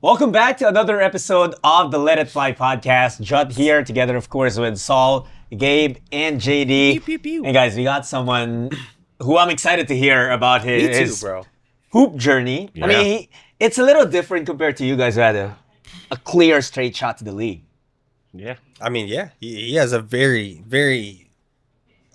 Welcome back to another episode of the Let It Fly podcast. Jutt here, together, of course, with Saul, Gabe, and JD. Pew, pew, pew. And guys, we got someone who I'm excited to hear about his hoop journey. Yeah. I mean, it's a little different compared to you guys who had a clear, straight shot to the league. Yeah. I mean, yeah, he has a very, very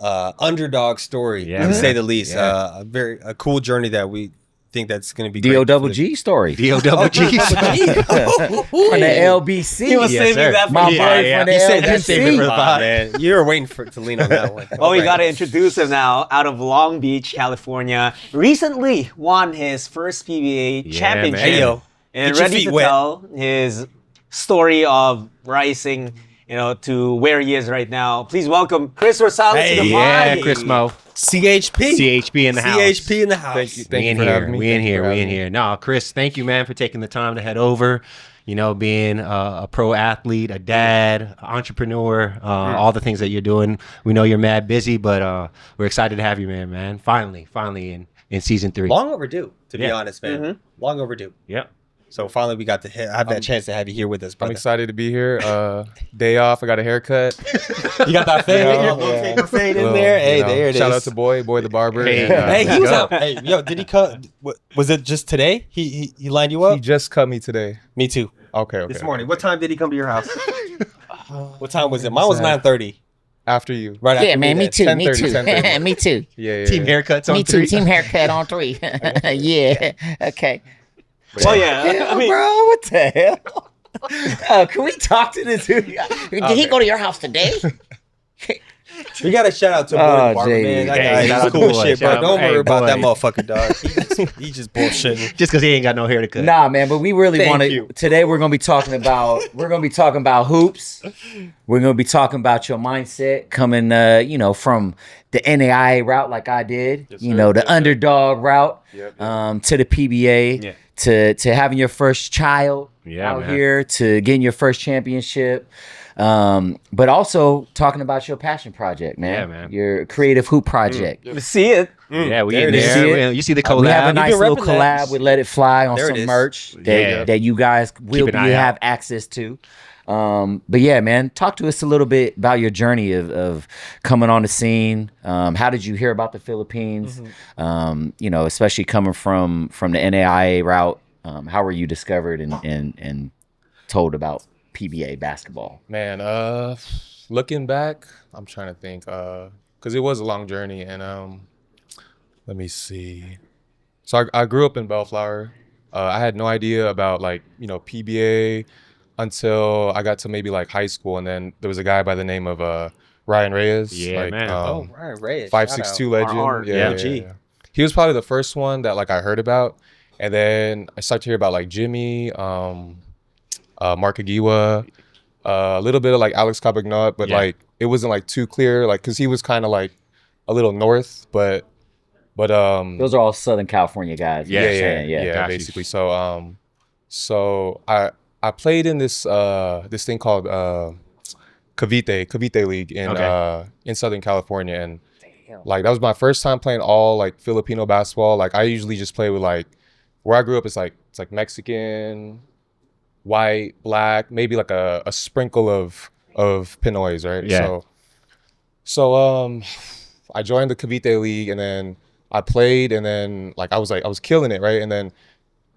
underdog story, to say the least. Yeah. A cool journey that we think that's going to be D-O-double-G story. D-O-double-G. From the LBC. He was saving that for My you. boy from the You said that LBC. saving for the pod, man. You were waiting to lean on that one. Well, we got to introduce him now, out of Long Beach, California. Recently won his first PBA championship. man. Hey, yo. And Get your ready feet to wet. tell his story of rising, to where he is right now. Please welcome Kris Rosales to the Yeah, party. Chris Mo. CHP. CHP in the house. CHP in the house. We Thank you in for here. having me. We in Thank you here. for We having in me. here. No, Chris, thank you, man, for taking the time to head over. Being a pro athlete, a dad, entrepreneur, all the things that you're doing. We know you're mad busy, but we're excited to have you, man. Finally in season 3. Long overdue, to be Yeah. honest, man. Long overdue. Yep. So finally we got to have that chance to have you here with us, I'm brother. excited to be here. Day off. I got a haircut. You got that fade, Yeah, your little yeah. paper fade in Well, there. Hey, you know, there it is. Shout out to Boy the barber. Hey. and, Hey, he was yo, out. Hey, yo, did he cut? Was it just today? He lined you up? He just cut me today. Me too. Okay. This morning. What time did he come to your house? What time was it? Mine was Sad. 9:30. After you. Right after Yeah, man, me at too. 10:30, 10:30. Me too. Yeah. Team haircuts on Me 3. too. Team haircut on 3. Yeah. Okay. Well, yeah. I mean, bro, what the hell? Can we talk to this dude? Did he go to your house today? We got a shout out to Boy Oh, the barber, JD. man. That Hey, guy, shout he's out cool to as Boy. shit, bro. Shout out- Don't hey, worry about Boy. that motherfucker, dog. He just bullshitting. Just because he ain't got no hair to cut. Nah, man, but we really Thank want you. to. Today we're gonna be talking about hoops. We're gonna be talking about your mindset coming, from the NAIA route like I did. The underdog route, to the PBA, to having your first child out man. here, to getting your first championship. But also talking about your passion project, man. Yeah, man. Your creative hoop project. see it. Yeah, we There in it is. there. You see the collab. We have a nice been little repping that. collab with Let It Fly on There it some is. merch Yeah. that you guys will an eye have out. access to. But yeah, man, talk to us a little bit about your journey of coming on the scene. How did you hear about the Philippines? Especially coming from the NAIA route. How were you discovered and told about PBA basketball? Man, looking back, I'm trying to think, because it was a long journey, and let me see. So I grew up in Bellflower. I had no idea about PBA until I got to maybe high school, and then there was a guy by the name of Ryan Reyes. Yeah, man. Ryan Reyes. 5'6" legend. RR. Yeah. He was probably the first one that I heard about, and then I started to hear about Jimmy, Mark Aguiwa, a little bit of Alex Cabagnot, but it wasn't too clear, because he was kind of a little north, but Those are all Southern California guys. Yeah, you know what I'm saying? yeah, Got you. basically. So I played in this thing called Cavite League in Southern California, and that was my first time playing all Filipino basketball. I usually just play with where I grew up. It's Mexican, white, black, maybe a sprinkle of Pinoys, right? Yeah. So I joined the Cavite League, and then I played, and then I was killing it, right? And then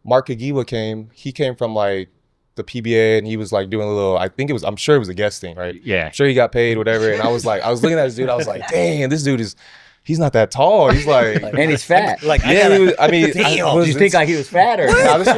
Mark Aguiwa came. He came from the PBA, and he was doing a little. I'm sure it was a guest thing, right? Yeah. I'm sure he got paid, whatever. And I was looking at this dude. I was like, dang, this dude he's not that tall. He's And he's fat. he was, Did you think he was fat or? nah, this was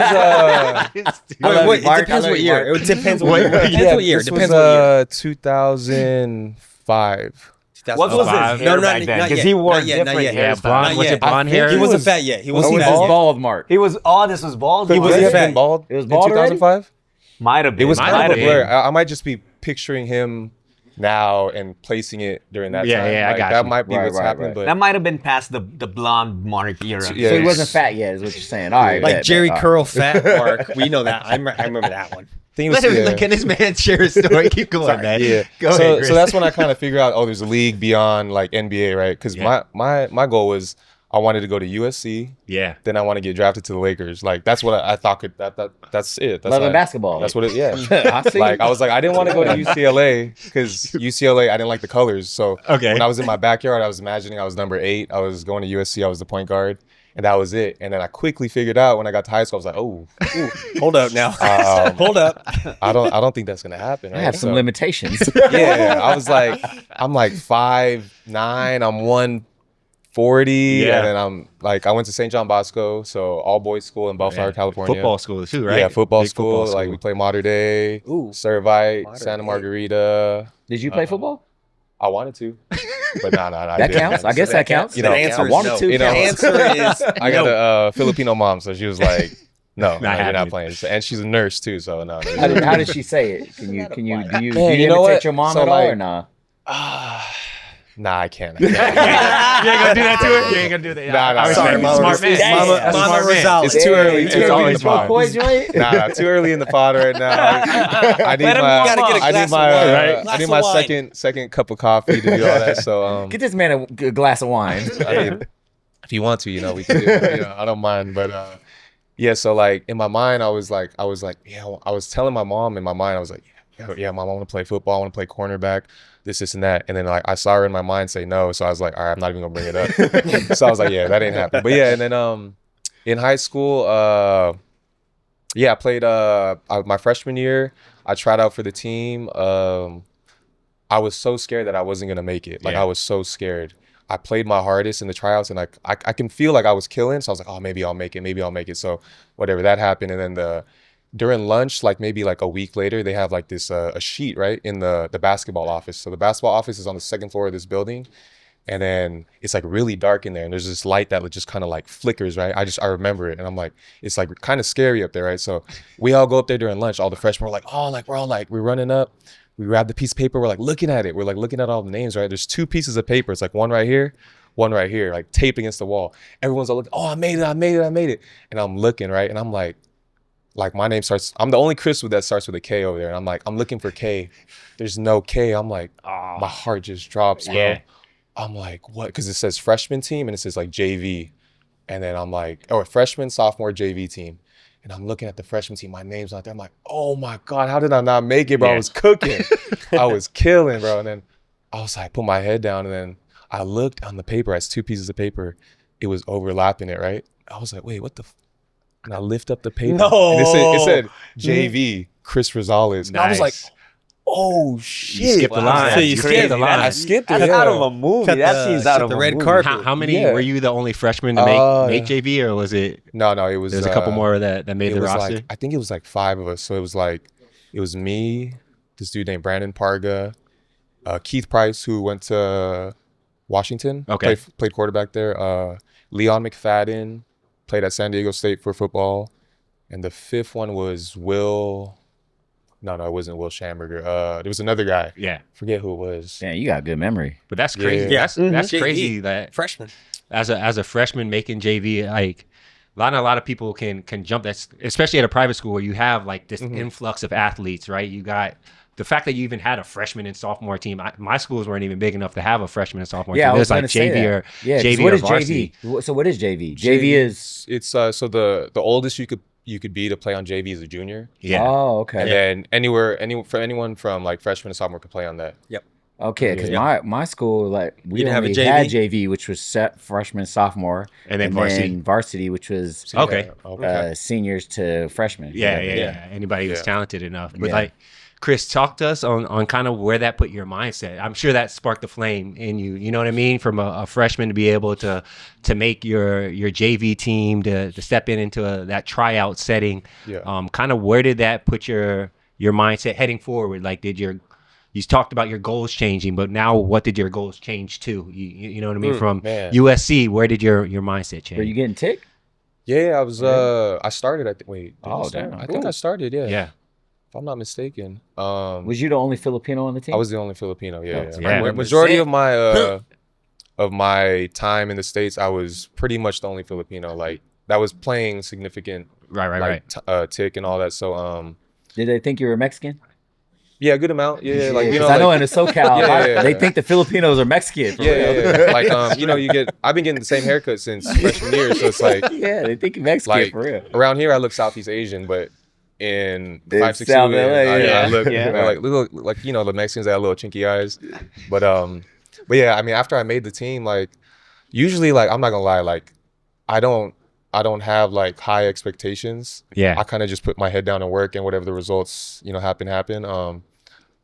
Wait, Mark. it depends I love what you, year. Mark. It depends what year. Depends what year. this Depends was what year. 2005. What was his hair No, back then? Because he wore different Yeah, hairstyles. blonde. Was it blonde hair? He wasn't fat yet. He Was he wasn't fat yet. bald, Mark? He was, this was bald. He Was wasn't he fat. been bald? It was in bald already? 2005. Might have been. It was Might kind have of a been. blur. I might just be picturing him now and placing it during that Yeah, time. yeah, I got that you. might be Right, what's right, happening, right. but That might have been past the blonde Mark era. Yeah. So he wasn't fat yet, is what you're saying. All right. bet, Jerry bet. Curl fat Mark. We know that. I remember that one. thing Let was, him look at this man share his story. Keep going, man. yeah. Go so, ahead, Chris. so that's when I kind of figured out, there's a league beyond NBA, right? Because Yeah. my goal was, I wanted to go to USC. Yeah. Then I want to get drafted to the Lakers. Like that's what I thought could that's it. That's Loving how basketball. That's what it. Yeah. I see. Like I was like I didn't want to go to UCLA because UCLA I didn't like the colors. So Okay. when I was in my backyard, I was imagining I was number 8. I was going to USC. I was the point guard, and that was it. And then I quickly figured out when I got to high school, I was like, oh, Hold up now. Hold up. I don't think that's gonna happen. I Right? have some So, limitations. Yeah, I was like, I'm like 5'9", I'm 140, Yeah. and then I'm like, I went to St. John Bosco, so all boys school in Bellflower, California. Football school too, right? Yeah, football Big school. Like we play Mater Dei, Ooh. Servite, Mater Santa Dei. Margarita. Did you play football? I wanted to, but no, I That didn't. counts. I guess that counts. You know, the answer I is wanted no. to. You know, The answer is I got a Filipino mom, so she was like, "No, you're happening. not playing." And she's a nurse too, so no. How did she say it? Do you Man, do you you know imitate what? your mom So, at all or like- nah? Nah, I can't. You ain't gonna do that to her? You ain't gonna do that. Nah, nah, I respect sorry, it. Mama. Smart man. Mama- That's a Mama smart man. Rosales. It's too early. It's Too early always in the pod. McCoy joint? Nah, too early in the pod right now. I need Let him my, warm up. Gotta get a I glass need my, of wine. I Glass need of my wine. second cup of coffee to do all that. So, Get this man a glass of wine. I mean, if you want to, we can do it. I don't mind. But yeah, so like in my mind, I was like, yeah, I was telling my mom in my mind, I was like, yeah, mom, I want to play football. I want to play cornerback, this, and that. And then like I saw her in my mind say no. So I was like, all right, I'm not even gonna bring it up. So I was like, yeah, that ain't happening. But yeah, and then in high school, yeah, I played my freshman year. I tried out for the team. I was so scared that I wasn't gonna make it. Like Yeah. I was so scared. I played my hardest in the tryouts, and like I can feel like I was killing. So I was like, oh, maybe I'll make it. So whatever, that happened. And then during lunch, like maybe like a week later, they have like this a sheet right in the basketball office. So the basketball office is on the second floor of this building, and then it's like really dark in there, and there's this light that just kind of like flickers, right? I remember it, and I'm like, it's like kind of scary up there, right? So we all go up there during lunch. All the freshmen were like, oh, like we're all like we're running up. We grab the piece of paper. We're like looking at it. We're like looking at all the names, right? There's 2 pieces of paper. It's like one right here, like taped against the wall. Everyone's all looking. Oh, I made it. And I'm looking, right? And I'm like my name starts. I'm the only Kris that starts with a K over there. And I'm like, I'm looking for K. There's no K. I'm like, my heart just drops, bro. Yeah. I'm like, what? Because it says freshman team and it says like JV. And then I'm like, freshman, sophomore, JV team. And I'm looking at the freshman team. My name's not there. I'm like, oh my God, how did I not make it, bro? Yeah. I was cooking. I was killing, bro. And then I was like, put my head down. And then I looked on the paper as 2 pieces of paper. It was overlapping it, right? I was like, wait, what the? And I lift up the paper. No. And it said JV, Kris Rosales. And I was like, Nice. oh shit. You skipped the line. So you You skipped skipped the it. line. I skipped it. That's yeah. out of a movie. Cut That the- seems cut out of the a red movie. carpet. How many Yeah. were you the only freshman to make JV, or was it? No, it was. There's a couple more that made It the was roster. like, I think it was like 5 of us. So it was me, this dude named Brandon Parga, Keith Price, who went to Washington. Okay. Played quarterback there. Leon McFadden played at San Diego State for football. And the 5th one was Will. No, it wasn't Will Schamberger. There was another guy. Yeah, Forget who it was. Man, you got good memory. but that's crazy. Yeah. That's JV. crazy that Freshman. as a freshman making JV, like a lot of people can jump that, especially at a private school where you have like this influx of athletes, right? You got the fact that you even had a freshman and sophomore team. My schools weren't even big enough to have a freshman and sophomore Yeah, I team. was There's like gonna say JV that. or Yeah, 'cause JV what or is varsity. JV? So what is JV? JV is It's so the oldest you could be to play on JV is a junior. Yeah. Oh, okay. And then anyone from like freshman to sophomore could play on that. Okay, because my school, like, we didn't have a only had JV? JV, which was set freshman, sophomore, And then varsity. varsity, which was Okay. seniors to freshmen. Yeah. Anybody who's talented enough. But Yeah. like, Kris, talk to us on kind of where that put your mindset. I'm sure that sparked the flame in you. You know what I mean? From a freshman to be able to make your JV team, to step into that tryout setting. Yeah. Kind of where did that put your mindset heading forward? Like, you talked about your goals changing, but now what did your goals change to? You know what I mean? From man. USC, where did your mindset change? Were you getting tick? Yeah, I was. I started. I think. Wait. Did I Oh, start? damn. I think I started. Yeah. Yeah. If I'm not mistaken. Was you the only Filipino on the team? I was the only Filipino. Yeah. That's yeah. right. Majority of my time in the States, I was pretty much the only Filipino. Like that was playing significant. Right. Like tick and all that. So Did they think you were Mexican? Yeah, a good amount. Yeah, like you know, I know like, in the SoCal, Yeah. they think the Filipinos are Mexican. For yeah, real. yeah, yeah. Like you know, I've been getting the same haircut since freshman year, so it's like Yeah, they think Mexican like for real. around here I look Southeast Asian, but in In 562 South LA, I yeah. look Yeah. like you know the Mexicans that have little chinky eyes, but yeah, I mean after I made the team, like usually like I'm not gonna lie, like I don't have like high expectations. Yeah. I kind of just put my head down and work, and whatever the results you know happen.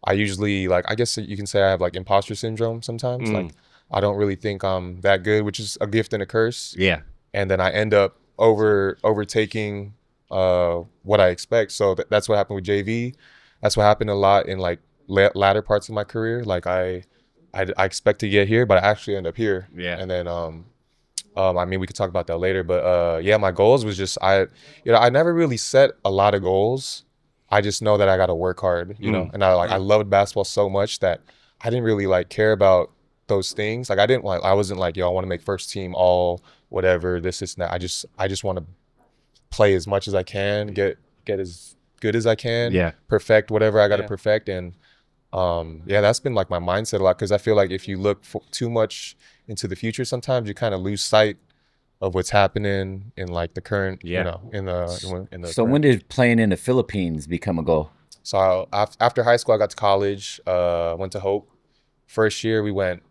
I usually like I guess you can say I have like imposter syndrome sometimes. Like I don't really think I'm that good, which is a gift and a curse. Yeah. And then I end up overtaking what I expect. So that's what happened with JV. That's what happened a lot in like latter parts of my career. Like I expect to get here, but I actually end up here. Yeah. And then I mean we could talk about that later, but yeah, my goals was just I never really set a lot of goals. I just know that I got to work hard, you know. And I loved basketball so much that I didn't really like care about those things. Like I wasn't like, yo, I want to make first team all whatever, this and that. I just want to play as much as I can, get as good as I can, Yeah. perfect whatever I got to perfect. And yeah, that's been like my mindset a lot, because I feel like if you look too much into the future, sometimes you kind of lose sight of what's happening in like the current, you know, in the So when did playing in the Philippines become a goal? So after high school, I got to college, went to Hope. First year we went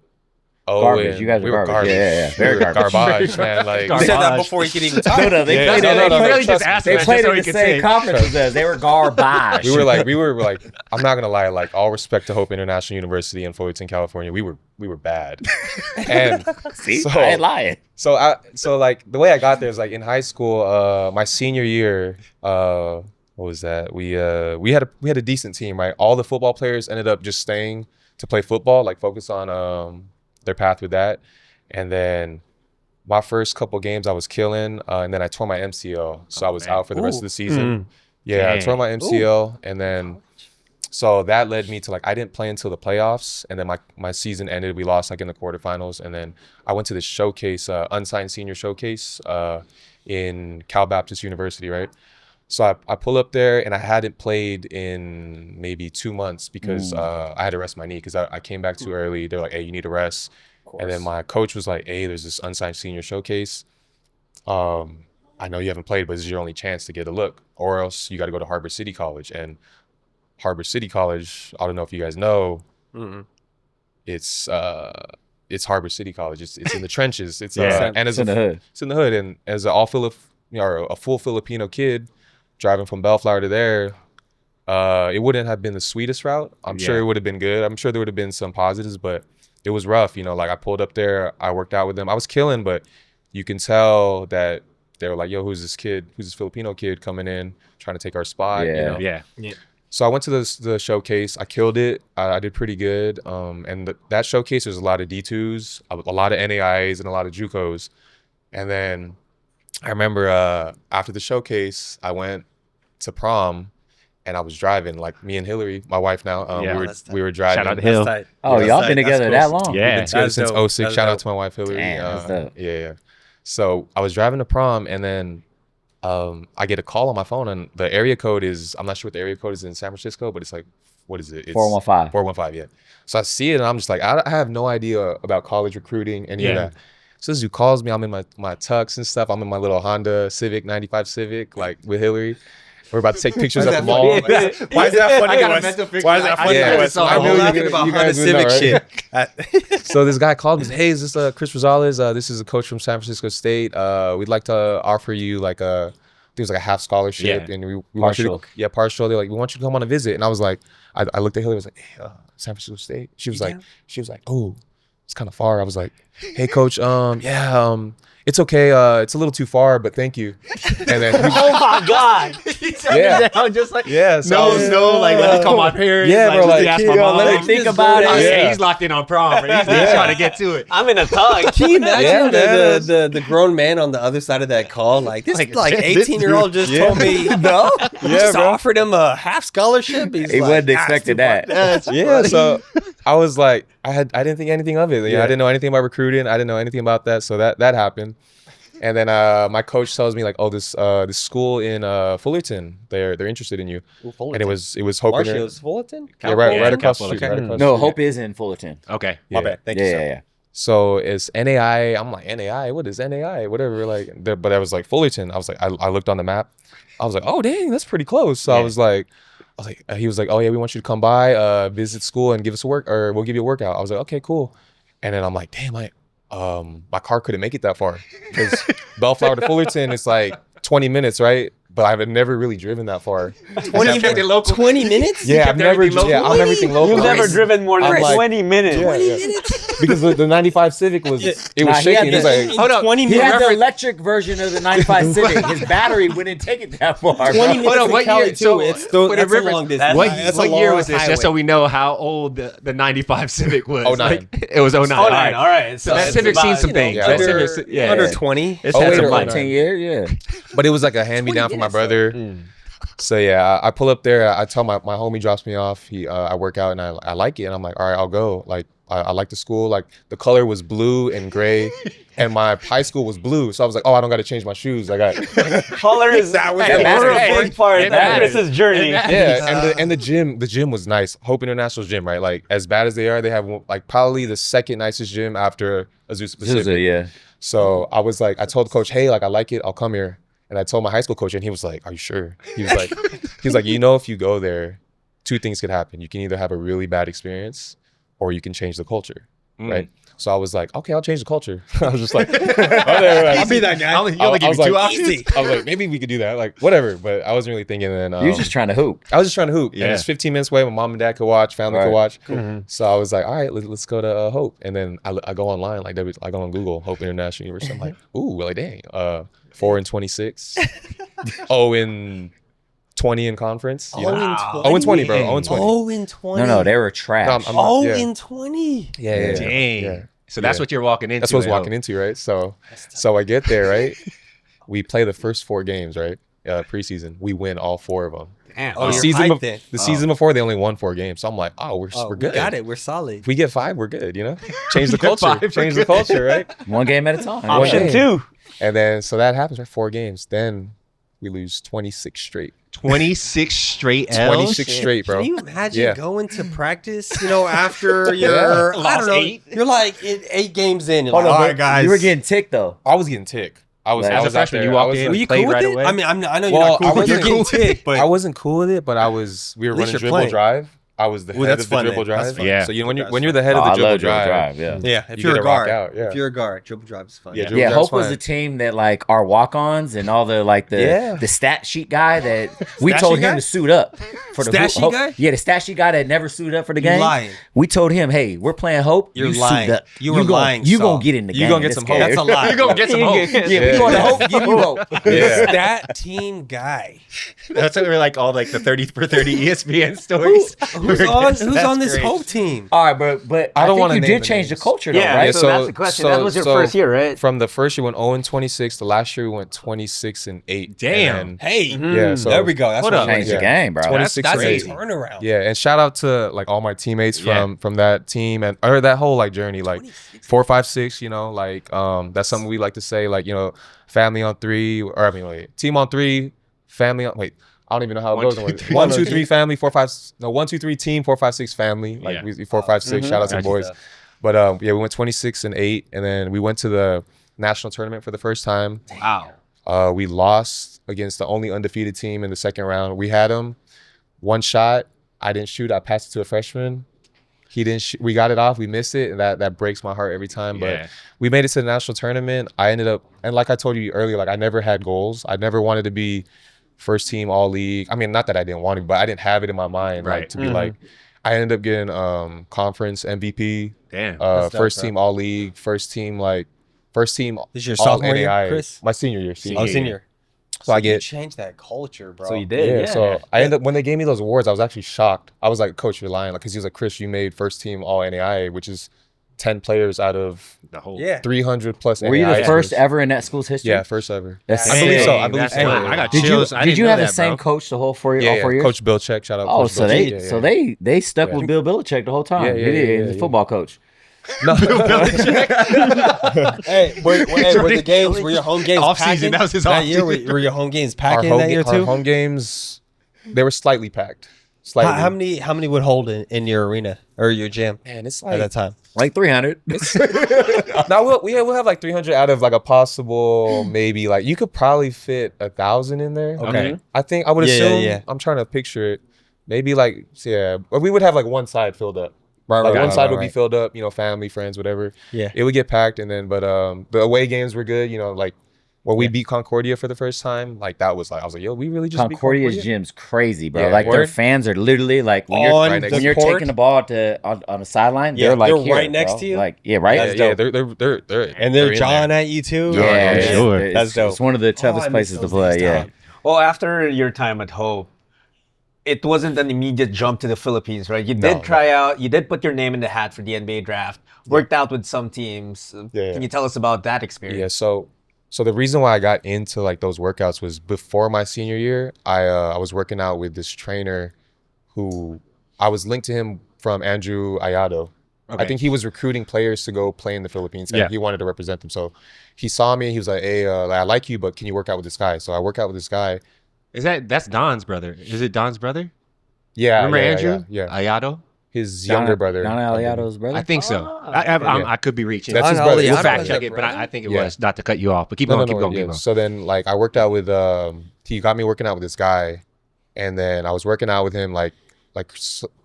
Garbage. You guys we were were garbage. Yeah. Very We were garbage. garbage, man. Like You said that before he could even talk. No, they Yeah, played no, in no, no, they really played- just asked they that played just so in he the could same say. conference as us. They were garbage. we were like, I'm not gonna lie, like all respect to Hope International University in Fullerton, California, we were bad. And See, so, I ain't lying. so like the way I got there is like in high school, my senior year, what was that? We had a decent team, right? All the football players ended up just staying to play football, like focus on their path with that. And then my first couple games I was killing, and then I tore my MCL, so I was out for the rest of the season. Yeah, I tore my MCL, and then so that led me to like I didn't play until the playoffs, and then my season ended. We lost like in the quarterfinals, and then I went to this showcase, unsigned senior showcase, in Cal Baptist University, right? So I pull up there, and I hadn't played in maybe 2 months because I had to rest my knee because I came back too early. They're like, hey, you need to rest. And then my coach was like, hey, there's this unsigned senior showcase. I know you haven't played, but this is your only chance to get a look, or else you got to go to Harbor City College. And Harbor City College, I don't know if you guys know, it's Harbor City College. It's in the trenches. It's and It's in the hood. It's in the hood. And as a full Filipino kid driving from Bellflower to there, it wouldn't have been the sweetest route. I'm sure it would have been good. I'm sure there would have been some positives, but it was rough. You know, like I pulled up there, I worked out with them. I was killing, but you can tell that they were like, yo, who's this kid? Who's this Filipino kid coming in trying to take our spot? You know? Yeah. So I went to the showcase. I killed it. I did pretty good. And that showcase, there's a lot of D2s, a lot of NAIAs, and a lot of JUCOs. And then I remember after the showcase, I went to prom, and I was driving, like me and Hillary, my wife now. We were driving. Shout out to Hill. Tight. Oh, That's y'all tight. been That's together cool. that long? Yeah. We've been together That's since dope. 06. That's Shout out dope. to my wife Hillary. Damn, that's dope. Yeah. So I was driving to prom, and then I get a call on my phone, and the area code is, I'm not sure what the area code is in San Francisco, but it's like, what is it? It's 415. 415, yeah. So I see it, and I'm just like, I have no idea about college recruiting, any of that. So this dude calls me, I'm in my tux and stuff. I'm in my little Honda Civic, 95 Civic, like with Hillary. We're about to take pictures at the mall. Why is that funny? I got a Wes? mental picture. Why is that funny? I Wes? saw I the knew whole you thing. about You Honda guys would know, Civic right? shit. So this guy called me and said, hey, is this Kris Rosales? This is a coach from San Francisco State. We'd like to offer you like I think it was like a half scholarship, and we want you to, partial. They're like, we want you to come on a visit. And I was like, I looked at Hillary, I was like, hey, San Francisco State. She was like, oh, it's kind of far. I was like, hey, coach, it's okay. It's a little too far, but thank you. And then Oh my God. yeah, I'm just like, so like, let me call my parents. Yeah, bro, let me like, ask my mom. let me think about it. Oh, Yeah. he's locked in on prom, bro. He's trying to get to it. I'm in a tug. Can you imagine Yeah, the grown man on the other side of that call? Like this, like this 18-year-old just told me no. Just bro. offered him a half scholarship. He's He like, wasn't "Ah, expecting it's too that. far." yeah, so I was like, I didn't think anything of it. I didn't know anything about recruiting. I didn't know anything about that. So that happened. And then my coach tells me like, oh, this school in Fullerton, they're interested in you. Ooh, Fullerton. And it was Hope. Marshall's Fullerton? Yeah, right Yeah, across the Capitol. street. Right across No, the street. Hope is in Fullerton. Okay. My Yeah. bad. Thank you, sir. Yeah. So it's NAI. I'm like, NAI? What is NAI? Whatever. Like, but I was like Fullerton. I was like, I looked on the map. I was like, oh dang, that's pretty close. So I was like, he was like, oh yeah, we want you to come by, visit school and give us a work, or we'll give you a workout. I was like, okay, cool. And then I'm like, damn, my car couldn't make it that far because Bellflower to Fullerton is like 20 minutes, right? But I've never really driven that far. 20 minutes? Yeah, I'm everything local. You've never driven more than I'm like- 20 minutes. Yeah. Because the 95 Civic was shaking. It was like, Hold up. 20 He had minutes. the electric version of the 95 Civic. His battery wouldn't take it that far. 20 minutes Hold on, in what Cali, year? too. So, It's for the that's a reference, long distance. That's a what year long was this? highway. Just so we know how old the 95 Civic was. 09. Like, it was 09. Oh, nine. All right. So that it's Civic's seen about, some you know, things. yeah, That under, Civic's- yeah, under yeah. 20. It's Oh, had wait, some or life. 10 years, yeah. but it was like a hand-me-down from my brother. So yeah, I pull up there. I tell my homie drops me off. I work out and I like it. And I'm like, all right, I'll go. Like I like the school. Like the color was blue and gray, and my high school was blue. So I was like, oh, I don't got to change my shoes. I got color is That was a the real big part It of matters. Chris's journey. yeah. And the gym was nice. Hope International's gym, right? Like as bad as they are, they have like probably the second nicest gym after Azusa Pacific. Zusa, yeah. So I was like, I told the coach, hey, like I like it. I'll come here. And I told my high school coach, and he was like, are you sure? He was like, you know, if you go there, two things could happen. You can either have a really bad experience or you can change the culture, right? So I was like, okay, I'll change the culture. I was just like, I'll be that guy. You only give me two options. I was like, maybe we could do that. Like, whatever. But I wasn't really thinking. And then You was just trying to hoop. I was just trying to hoop. Yeah. And it's 15 minutes away. My mom and dad could watch, family could Right. watch. So I was like, all right, let's go to Hope. And then I go online, like I go on Google, Hope International University. I'm like, ooh, like dang, 4-26, 0-20 in conference. You know? 0-20, bro. 0-20. 0-20. No, they were trash. I'm- yeah. 0-20. Yeah. Dang. Yeah. So that's Yeah. what you're walking into. That's what I was at walking Hope. into, right? So I get there, right? We play the first 4 games, right? Preseason. We win all 4 of them. Damn. Oh, The you're season, hyped then. the season before, they only won 4 games. So I'm like, oh, we're good. We got it. We're solid. If we get 5, we're good, you know? Change the Get culture. 5, we're Change the good. culture, right? One game at a time. Option game. 2. And then, so that happens, right? 4 games. Then we lose 26 straight. 26 straight L's. 26 straight, bro. Can you imagine Yeah. going to practice, after your, I Lost don't know, 8? you're like 8 games in. You're Hold like, on, all but right, guys. You were getting ticked, though. I was getting tick. I was As I a was out freshman, there. you walked I was in? Were you Played cool right with away? it? I know you're Well, not cool I with it. You're getting wasn't- ticked, but I wasn't cool with it, but we were least running you're dribble playing. drive. I was the Ooh, head that's of the fun dribble then. That's drive. fun. Yeah. So you know That's when you're the head Oh, of I the dribble love dribble drive, drive, yeah, if you you're get a to rock guard, out, yeah. if you're a guard, dribble drive is fun. Yeah, Yeah, dribble drive's Hope was fine. the team that like our walk-ons and all the like Yeah. the stat sheet guy that we Stat told sheet him guy? to suit up for the Stat sheet Hope. guy? Yeah, the stat sheet guy that never suited up for the game. lying. We told him, hey, we're playing Hope. You're you lying. Suit up. You were gon- lying, You Saul. gonna get in the You game. gonna get This some guy. Hope. That's a lie. You're going to get some hope. Yeah, we going to Hope. Give you Hope. Yeah. That team guy. That's what we're like all like the 30 for 30 ESPN stories. Who's on this Hope team? All right, but I I don't think wanna you name did the change the names. culture, though, Yeah, right? so that's the question. That was your first year, right? From the first year, we went 0-26. The last year, we went 26-8. Damn. And Hey, yeah, so there we go. That's Hold what up. Changed the Yeah. game, bro. 26 That's or a 8. turnaround. Yeah, and shout out to like all my teammates from that team and or that whole like journey, like 4, 5, 6. You know, like that's something we like to say, like family on 3, or I mean, wait, team on 3, family on. Wait, I don't even know how it 1, goes. 2, 3. 1, 2, 3, family. 4, 5. No, 1, 2, 3, team. 4, 5, 6, family. Like Yeah. we 4, 5, 6. Shout out to the Gotcha. boys. But yeah, we went 26-8, and then we went to the national tournament for the first time. Wow. We lost against the only undefeated team in the second round. We had him one shot. I didn't shoot. I passed it to a freshman. He didn't. We got it off. We missed it, and that breaks my heart every time. Yeah. But we made it to the national tournament. I ended up, and like I told you earlier, like I never had goals. I never wanted to be first team all league. I mean, not that I didn't want to, but I didn't have it in my mind, Right. like to be like. I ended up getting conference MVP, Damn. That's dope, first bro. team all league, first team This is your all sophomore year, NAI. Chris? My senior year. Oh, senior. So I you get changed that culture, bro. So you did. yeah, so I ended up when they gave me those awards, I was actually shocked. I was like, Coach, you're lying, like, because he was like, Chris, you made first team all NAIA, which is 10 players out of The whole. Yeah. 300 plus. Were you the NAIA first players. ever in that school's history? Yeah, first ever. That's I believe so. I Dang, believe that's so. fun. I got Did you chills. I did didn't you know have the that, same bro. coach the whole all 4 Yeah, years? Coach Bilchek. Shout out. Oh, Coach so Bilchek. they Yeah, yeah. so they stuck with Bill Belichick the whole time. Yeah, He did. yeah, He was a yeah. football coach. No. Hey, were the games, were your home games Off-season, packing? that was his That year, off-season. were your home games packing that year Our too? home games, they were slightly packed. Slightly. How many would hold in your arena or your gym Man, it's at like that time? Like 300. now we'll have like 300 out of like a possible maybe like you could probably fit 1,000 in there. Okay. I think I would Yeah, assume. yeah. I'm trying to picture it. Maybe like or we would have like one side filled up. Like one side would be filled up. You know, family, friends, whatever. Yeah. It would get packed, and then but the away games were good. You know, like when we beat Concordia for the first time, like that was like I was like, yo, we really just beat Concordia's Concordia? gym's crazy, bro. Yeah. like their Word? fans are literally like when On you're, the when you're court? taking the ball on the sideline, Yeah, they're like they're here, right next bro. to you? Like right. Yeah, That's yeah, they're And they're in jawing there. at you too. Yeah, yeah, sure. That's dope. It's one of the toughest I miss places to those play. days, Yeah. dog. Well, after your time at Hope, it wasn't an immediate jump to the Philippines, right? You did try out, you did put your name in the hat for the NBA draft, worked out with some teams. Yeah. Can you tell us about that Yeah, experience? so the reason why I got into like those workouts was before my senior year. I was working out with this trainer who I was linked to him from Andrew Ayado. I think he was recruiting players to go play in the Philippines, and he wanted to represent them. So he saw me. He was like, "Hey, I like you, but can you work out with this guy?" So I work out with this guy. That's Don's brother? Is it Don's brother? Yeah, Remember yeah, Andrew? Yeah, Ayado? his younger brother. Don Aliato's brother. I think so. Ah, I could be reaching. That's his Don brother. Aliato We'll was fact a check it, but brother? I think it Yeah. was, not to cut you off, but keep going, keep going, keep going. So then, like, I worked out with he got me working out with this guy, and then I was working out with him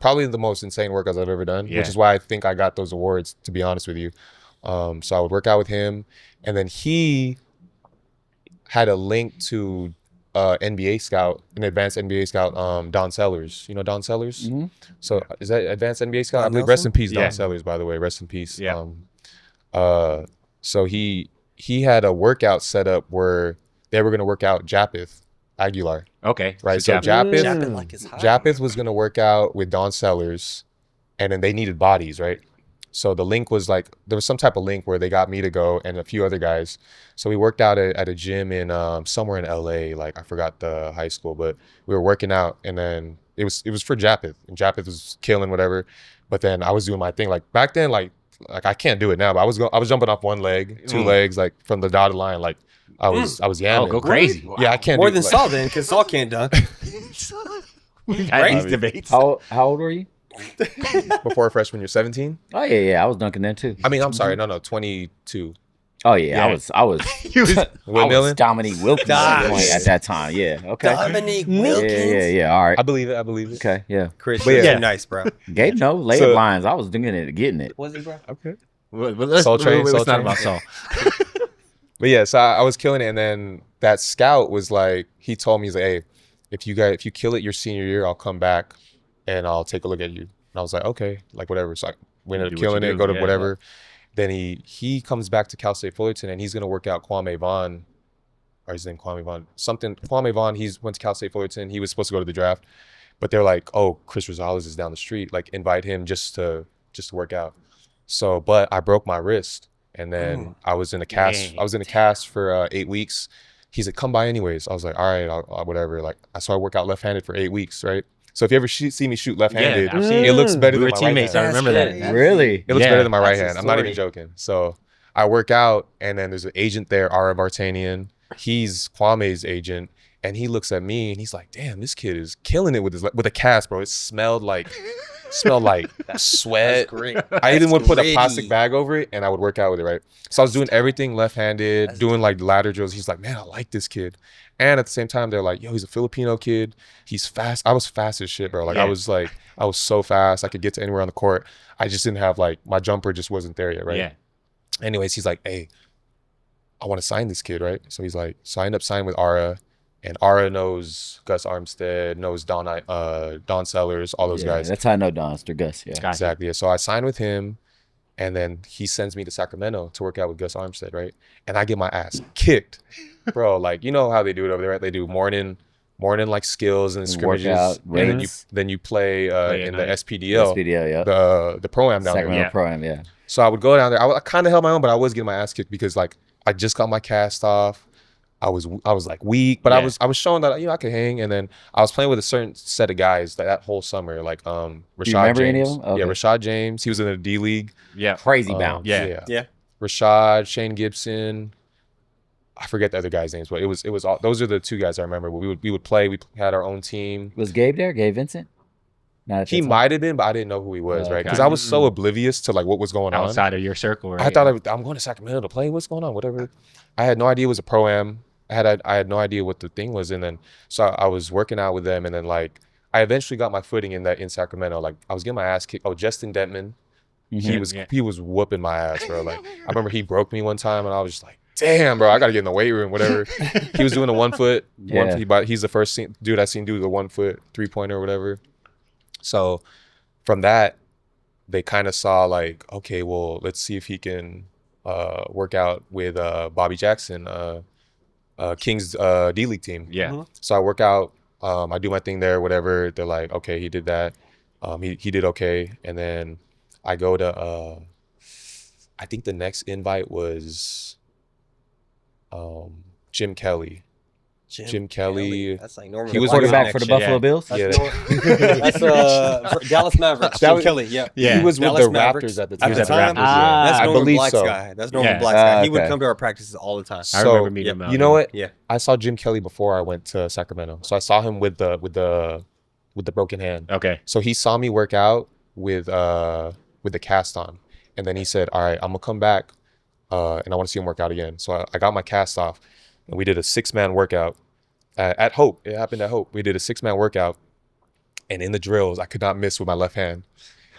probably the most insane workouts I've ever done, Yeah. which is why I think I got those awards, to be honest with you. So I would work out with him, and then he had a link to NBA scout, an advanced NBA scout, Don Sellers. You know Don Sellers? Mhm. So is that advanced NBA scout? I Don believe. Rest Nelson? in peace, Yeah. Don Sellers. By the way, rest in peace. Yeah. So he had a workout set up where they were going to work out Japeth Aguilar, Okay. right? So Japeth. Japeth, like his high. Japeth was going to work out with Don Sellers, and then they needed bodies, right? So the link was like, there was some type of link where they got me to go and a few other guys. So we worked out at a gym in somewhere in LA, like I forgot the high school, but we were working out, and then it was for Japeth, and Japeth was killing whatever. But then I was doing my thing. Like back then, like I can't do it now, but I was jumping off one leg, two legs, like from the dotted line, like I was yamming. Go crazy. Yeah, I can't More do than like, Saul then, because Saul can't dunk. We've had these debates. How old were you? before freshman year, 17. Oh yeah, I was dunking then too. I mean, I'm sorry, no, 22. Oh yeah, Yeah. I was He was- I was Windmilling? Dominique Wilkins at that time. Yeah. Okay. Dominique Yeah, Wilkins. yeah. All right. I believe it. Okay. Yeah. Chris, But you're yeah. too nice, bro. Gabe, no layup So- lines. I was doing it, getting it. Was he, bro? Okay. But let's, Soul Train, it's Soul not Train. about Saul. But yeah, so I was killing it, and then that scout was like, he told me, he's like, hey, if you kill it your senior year, I'll come back and I'll take a look at you. And I was like, okay, like whatever. So we ended Do up what you killing it, do, go to yeah. whatever. Then he comes back to Cal State Fullerton, and he's gonna work out Kwame Vaughn, or his name Kwame Vaughn, Kwame Vaughn. He's went to Cal State Fullerton. He was supposed to go to the draft, but they're like, oh, Kris Rosales is down the street. Like invite him just to work out. So, but I broke my wrist, and then I was in a cast. Dang. I was in a cast for 8 weeks. He's like, come by anyways. I was like, all right, I'll whatever. Like, so I work out left-handed for 8 weeks, right? So if you ever see me shoot left-handed, Yeah, I've seen it looks better We than were my right teammates. hand. I remember That's that. great. Really? It looks Yeah, better than my right that's hand. the I'm not even story. joking. So I work out, and then there's an agent there, Ara Vartanian. He's Kwame's agent, and he looks at me and he's like, "Damn, this kid is killing it with a cast, bro. It smelled like sweat. Great. I even would put a gritty. plastic bag over it, and I would work out with it, right? So I was doing everything left-handed, doing like ladder drills. He's like, "Man, I like this kid." And at the same time, they're like, "Yo, he's a Filipino kid. He's fast." I was fast as shit, bro. Like Yeah. I was so fast. I could get to anywhere on the court. I just didn't have like my jumper just wasn't there yet, right? Yeah. Anyways, he's like, "Hey, I want to sign this kid," right? So he's like, so I end up signing with Ara, and Ara knows Gus Armstead, knows Don Sellers, all those Yeah, guys. that's how I know Donster Gus. Yeah. Gotcha. Exactly. Yeah. So I signed with him, and then he sends me to Sacramento to work out with Gus Armstead, right? And I get my ass kicked, bro. Like, you know how they do it over there, right? They do morning like skills and scrimmages, Workout, and then you weights. play at in the night. SPDL, SPDL, yeah. the pro-am down there. Sacramento Yeah. Pro-Am, yeah. So I would go down there. I kind of held my own, but I was getting my ass kicked because like I just got my cast off. I was like weak, but I was showing that I could hang, and then I was playing with a certain set of guys that whole summer, like Rashad Do you remember James. any of them? Okay. Yeah, Rashad James. He was in the D League. Yeah. Crazy bounce. Yeah. Rashad, Shane Gibson. I forget the other guys' names, but it was all those are the two guys I remember. We would play. We had our own team. Was Gabe there? Gabe Vincent? He might have been, but I didn't know who he was, right? Because I was so oblivious to like what was going on outside of your circle. Right? I thought I'm going to Sacramento to play. What's going on? Whatever. I had no idea it was a pro-am. I had no idea what the thing was, and then so I was working out with them, and then like I eventually got my footing in Sacramento. Like I was getting my ass kicked. Oh, Justin Detman, he was whooping my ass, bro. Like I remember he broke me one time, and I was just like, damn, bro, I got to get in the weight room, whatever. He was doing a 1 foot. He's the first dude I seen do the 1 foot 3-pointer or whatever. So from that, they kind of saw like, okay, well, let's see if he can work out with Bobby Jackson, King's D League team. Yeah. So I work out, I do my thing there, whatever. They're like, okay, he did that. He did okay. And then I go to, I think the next invite was Jim Kelly. Jim Kelly. That's like Norman. He was quarterback for the Buffalo Bills. That's Dallas Mavericks. Jim Kelly. Yeah. He was Dallas with the Mavericks. Raptors at the At time. the time, that's I Norman believe Black's so. guy. That's Norman Yeah. Black's guy. He would Okay. come to our practices all the time. I remember meeting him out You know what? Yeah. I saw Jim Kelly before I went to Sacramento. So I saw him with the broken hand. Okay. So he saw me work out with the cast on, and then he said, "All right, I'm gonna come back, and I want to see him work out again." So I got my cast off, and we did a 6-man workout at Hope. It happened at Hope. We did a 6-man workout, and in the drills, I could not miss with my left hand,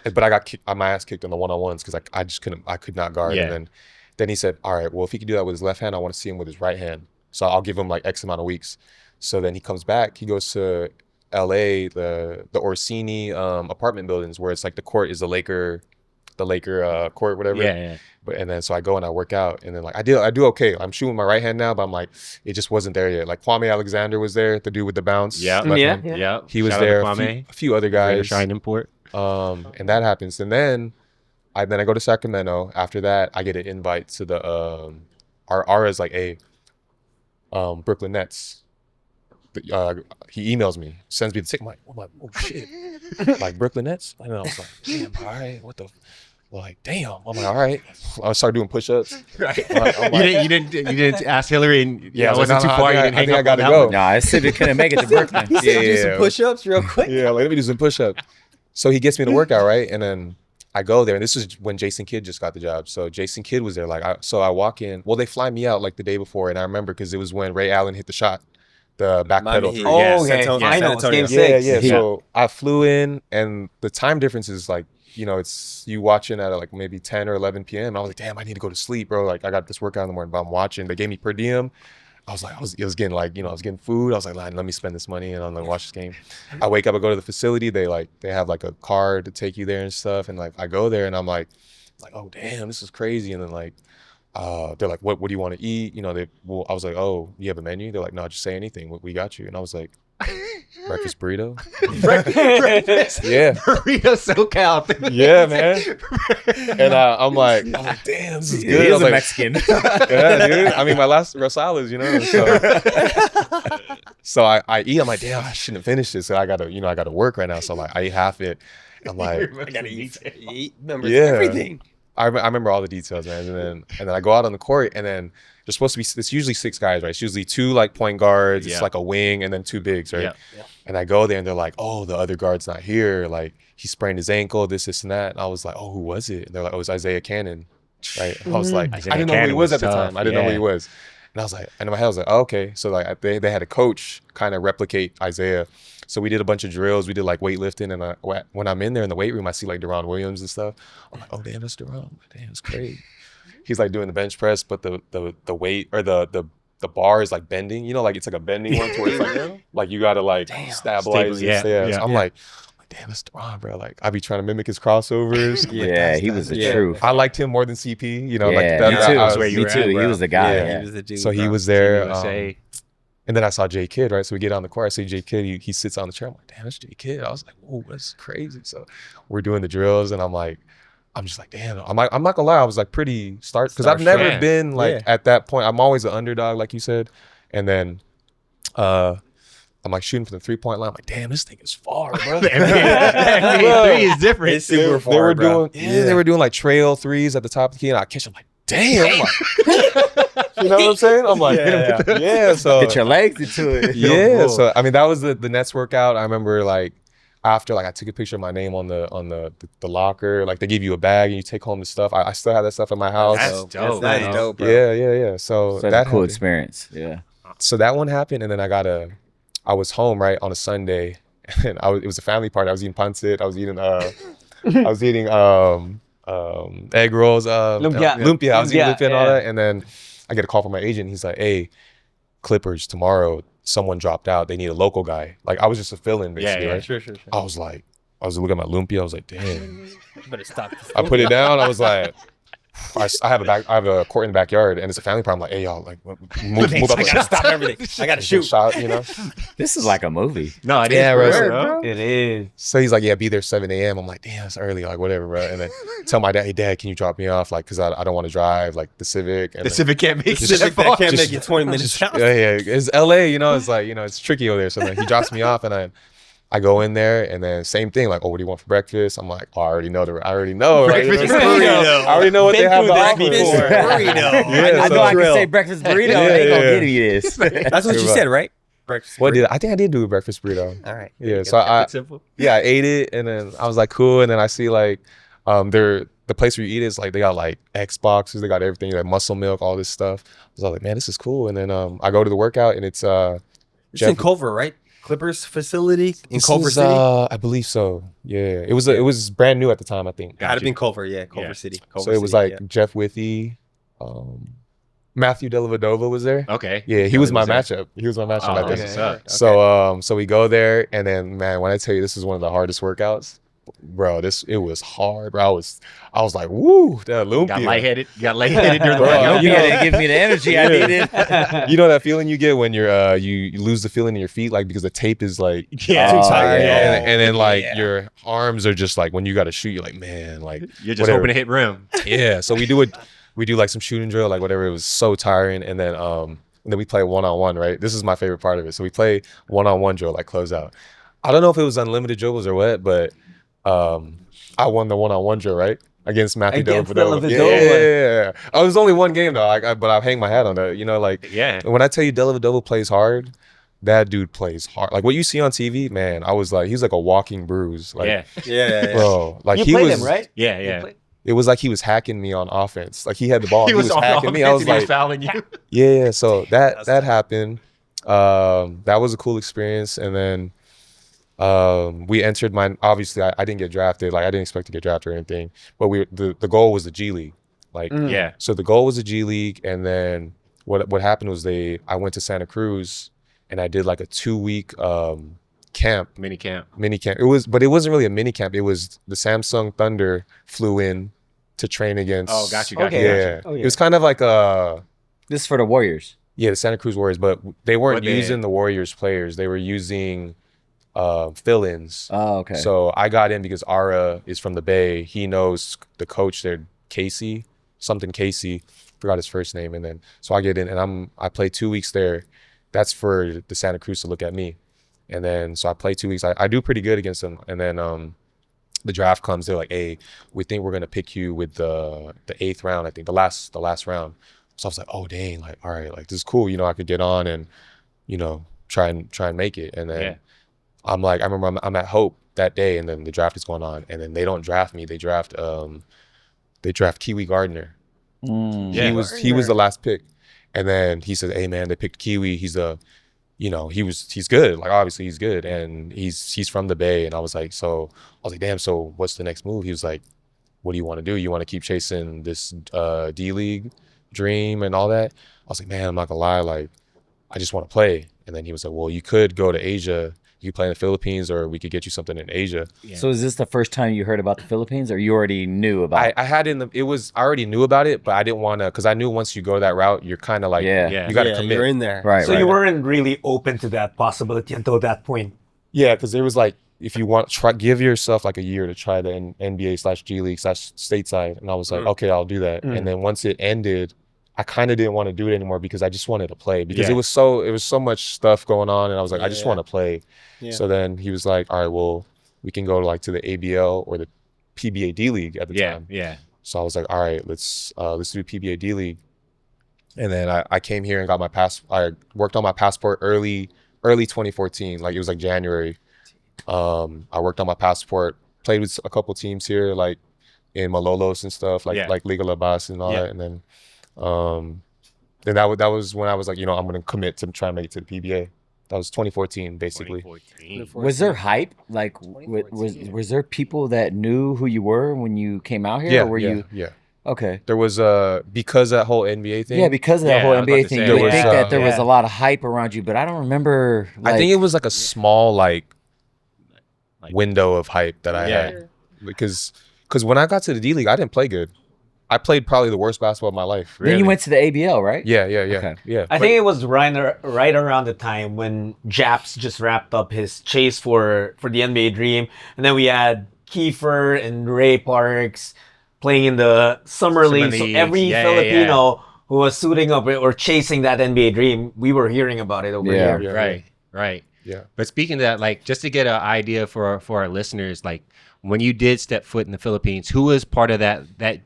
but I got my ass kicked on the one-on-ones because I just couldn't. I could not guard. Yeah. And then he said, "All right, well, if he can do that with his left hand, I want to see him with his right hand. So I'll give him like X amount of weeks." So then he comes back. He goes to LA, the Orsini apartment buildings where it's like the court is the Laker court, whatever. Yeah. But and then so I go and I work out, and then like I do okay. I'm shooting my right hand now, but I'm like it just wasn't there yet. Like Kwame Alexander was there, the dude with the bounce. Yeah. left Yeah. hand. Yeah. He was Shout out to there. Kwame. A few other Greater guys. Shine Import. And that happens, and then I go to Sacramento. After that, I get an invite to the our is like Brooklyn Nets. He emails me, sends me the ticket. I'm like, oh shit, like Brooklyn Nets. And I was like, damn, all right, what the, like, damn. I'm like, all right. I started doing push-ups. Right. I'm like, you didn't ask Hillary, and Yeah, I it was wasn't like, too no, far. I You think didn't hang I up gotta on go. that Nah, I said we couldn't make it to Brooklyn. Do some push-ups real quick. yeah, like let me do some push-ups. So he gets me to workout, right? And then I go there, and this is when Jason Kidd just got the job. So Jason Kidd was there. So I walk in. Well, they fly me out like the day before, and I remember because it was when Ray Allen hit the shot, the back pedal. Heat. three. Oh, Yeah, okay. San Antonio. Finals, San game Antonio. 6. Yeah. So I flew in, and the time difference is like, it's you watching at like maybe 10 or 11 p.m. I was like, damn, I need to go to sleep, bro. Like I got this workout in the morning, but I'm watching. They gave me per diem. I was like, I was getting like, I was getting food. I was like, let me spend this money and I'm gonna watch this game. I wake up, I go to the facility. They have like a card to take you there and stuff. And like I go there and I'm like, oh damn, this is crazy. And then like they're like, what do you want to eat? I was like, oh, you have a menu? They're like, no, just say anything. We got you. And I was like, breakfast burrito? Breakfast. Yeah. Burrito SoCal. Yeah, man. And I'm like, damn, this is good. He I is was a like, Mexican. yeah, dude. I mean, my last Rosales, So I eat. I'm like, damn, I shouldn't have finished this. So I gotta work right now. So like, I eat half it. I'm like, I gotta eat. Remember Yeah. everything. I remember all the details, man. And then I go out on the court, and then there's supposed to be, it's usually 6 guys, right? It's usually 2 like point guards, Yeah. it's like a wing, and then 2 bigs, right? Yeah. And I go there, and they're like, oh, the other guard's not here. Like he sprained his ankle, this, and that. And I was like, oh, who was it? And they're like, oh, it was Isaiah Cannon, right? And I was like, Isaiah I didn't know who he Cannon was was at the tough, time. I didn't know who yeah. he was. And I was like, and in my head, I was like, oh, okay. So like they had a coach kind of replicate Isaiah. So we did a bunch of drills. We did like weightlifting, and when I'm in there in the weight room, I see like Deron Williams and stuff. I'm like, oh damn, that's Deron. Damn, it's great. He's like doing the bench press, but the weight or the bar is like bending. Like it's like a bending one, to where it's like you gotta like stabilize. Yeah. So I'm like, damn, that's Deron, bro. Like I be trying to mimic his crossovers. Yeah, he was the truth. I liked him more than CP. Yeah, like me that. too. I was- where you Me were too. at, He bro. was the guy. Yeah. Yeah. He was the dude. So he bro. was there. USA. And then I saw J Kidd, right? So we get on the court. I see J Kidd. He sits on the chair. I'm like, damn, that's J Kidd. I was like, whoa, that's crazy. So we're doing the drills, and I'm just like, damn. I'm not gonna lie. I was like pretty stark because I've never Yeah. been like Yeah. at that point. I'm always an underdog, like you said. And then I'm like shooting for the 3-point line. I'm like, damn, this thing is far, bro. The NBA three is different. It's super far, They were bro. doing, they were doing like trail threes at the top of the key, and I catch them like, damn. I'm like, you know what I'm saying? I'm like, yeah. So Get your legs into it. yeah. So I mean, that was the Nets workout. I remember like after like I took a picture of my name on the locker. Like they give you a bag and you take home the stuff. I still have that stuff in my house. That's dope. That's man. dope, bro. Yeah. So Such that a cool happened. experience. Yeah. So that one happened, and then I was home right on a Sunday, and it was a family party. I was eating pancit. I was eating egg rolls, lumpia. I was eating lumpia and all that, and then I get a call from my agent. He's like, "Hey, Clippers tomorrow. Someone dropped out. They need a local guy." Like I was just a fill-in basically. Right? Sure. I was looking at my lumpia. I was like, "Damn." Better stop. I put it down. I was like, I have a court in the backyard, and it's a family party. I'm like, "Hey y'all, like move up." I gotta stop everything. I gotta shoot. Shot, you know. This is like a movie. No, it is. Yeah, for bro. real, bro. It is. So he's like, yeah, be there 7 a.m. I'm like, damn, it's early, like whatever, bro. And then tell my dad, hey, dad, can you drop me off? Like, cause I don't want to drive, like the Civic. And The Civic can't make Civic it that far. can't make it 20 minutes out. yeah, it's LA, you know, it's like, you know, it's tricky over there. So then he drops me off, and I go in there, and then same thing, like, oh, what do you want for breakfast? I'm like, oh, I already know. Right? Breakfast burrito. I already know what they have to offer. Burrito. Yeah, I so- know I can say breakfast burrito. Yeah, and they gonna yeah. give me this. That's what you said, right? Breakfast. What burrito. I think I did do a breakfast burrito. All right. Yeah, so I Simple. I ate it, and then I was like, cool. And then I see like, the place where you eat is like they got like Xboxes, they got everything, like Muscle Milk, all this stuff. I was like, man, this is cool. And then I go to the workout, and it's It's in Culver, right? Clippers facility in this Culver is, City. I believe so. Yeah, it was brand new at the time, I think. Gotta be in Culver, yeah, Culver Yeah. City. So Culver it was City, like Jeff Withy, Matthew Dellavedova was there. Okay. Yeah, he was my matchup. He was my matchup Oh, that that's day. what's up. So we go there, and then man, when I tell you this is one of the hardest workouts, bro, it was hard, bro. I was like, woo, that lumpia. Got lightheaded. Got lightheaded during the Bro, workout. You gotta give me the energy I needed. You know that feeling you get when you're you lose the feeling in your feet, like because the tape is like Yeah. Oh, Too tired. yeah. and then like your arms are just like when you got to shoot, you're like, man, like You're just whatever. hoping to hit rim. Yeah, so we do like some shooting drill, like whatever. It was so tiring, and then we play 1-on-1, right? This is my favorite part of it. So we play 1-on-1 drill, like close out. I don't know if it was unlimited dribbles or what, but I won the 1-on-1 drill, right? Against Matthew Against Dellavedova. Dellavedova. Yeah. Oh, it was only one game though, but I hang my hat on that. You know, like Yeah. when I tell you Dellavedova plays hard, that dude plays hard. Like what you see on TV, man, I was like, he's like a walking bruise. Like, Yeah. Yeah. bro, like You he played was, him, right? Yeah. You Yeah. played- it was like he was hacking me on offense. Like he had the ball, He was on hacking me. I was offense and he like, fouling you. yeah. So that happened. That was a cool experience, and then we entered obviously I didn't get drafted. Like I didn't expect to get drafted or anything, but the goal was the G League. Like Yeah. so the goal was the G League, and then what happened was I went to Santa Cruz, and I did like a 2-week camp. Mini camp. Mini camp. But it wasn't really a mini camp. It was the Samsung Thunder flew in to train against. Oh, got you. Okay. Yeah. Oh, yeah. It was kind of like This is for the Warriors. the Santa Cruz Warriors, but they weren't But they- using the Warriors players. They were using fill-ins. Oh, okay. So I got in because Ara is from the Bay. He knows the coach there, Casey, forgot his first name. And then so I get in, and I play 2 weeks there. That's for the Santa Cruz to look at me. And then so I play 2 weeks. I do pretty good against them. And then the draft comes. They're like, "Hey, we think we're gonna pick you with the 8th round. I think the last round." So I was like, "Oh dang! Like, all right, like this is cool. You know, I could get on and, you know, try and make it." And then Yeah. I'm like, I remember I'm at Hope that day, and then the draft is going on, and then they don't draft me. They draft Kiwi Gardner. Yeah. He was the last pick, and then he said, "Hey man, they picked Kiwi. He's good. Like obviously he's good, and he's from the Bay." And I was like, damn. So what's the next move? He was like, "What do you want to do? You want to keep chasing this D League dream and all that?" I was like, "Man, I'm not gonna lie. Like, I just want to play." And then he was like, "Well, you could go to Asia. You could play in the Philippines, or we could get you something in Asia." So is this the first time you heard about the Philippines, or you already knew about? I already knew about it, but I didn't want to, because I knew once you go that route, you're kind of like, Yeah. you got to commit. You're in there. Right. So you weren't really open to that possibility until that point. Yeah, because there was like, if you want, give yourself like a year to try the NBA/G League/stateside. And I was like, okay, I'll do that. And then once it ended, I kind of didn't want to do it anymore because I just wanted to play because Yeah. it was so much stuff going on, and I was like, I just want to play. Yeah. So then he was like, all right, well, we can go to the ABL or the PBA D League at the time. Yeah. So I was like, all right, let's do PBA D League. And then I came here and got my I worked on my passport early 2014, like it was like January. I worked on my passport, played with a couple teams here, like in Malolos and stuff, like Liga La Base and all that. And then that was when I was like, I'm gonna commit to try and make it to the PBA. That was 2014, basically. 2014. Was there hype? Like, was there people that knew who you were when you came out here? Yeah, or were you? Yeah. Okay. There was because that whole NBA thing. Yeah, because of that whole I was about NBA to thing, say, you would there think was, that there was a lot of hype around you, but I don't remember. I think it was like a small window of hype that I had because when I got to the D League, I didn't play good. I played probably the worst basketball of my life. Then you went to the ABL, right? Yeah. Okay. Yeah. I think it was right around the time when Japs just wrapped up his chase for the NBA dream, and then we had Kiefer and Ray Parks playing in the summer league. So every Filipino who was suiting up or chasing that NBA dream, we were hearing about it over here. Yeah. Right. Yeah. But speaking of that, like just to get an idea for our listeners, like when you did step foot in the Philippines, who was part of that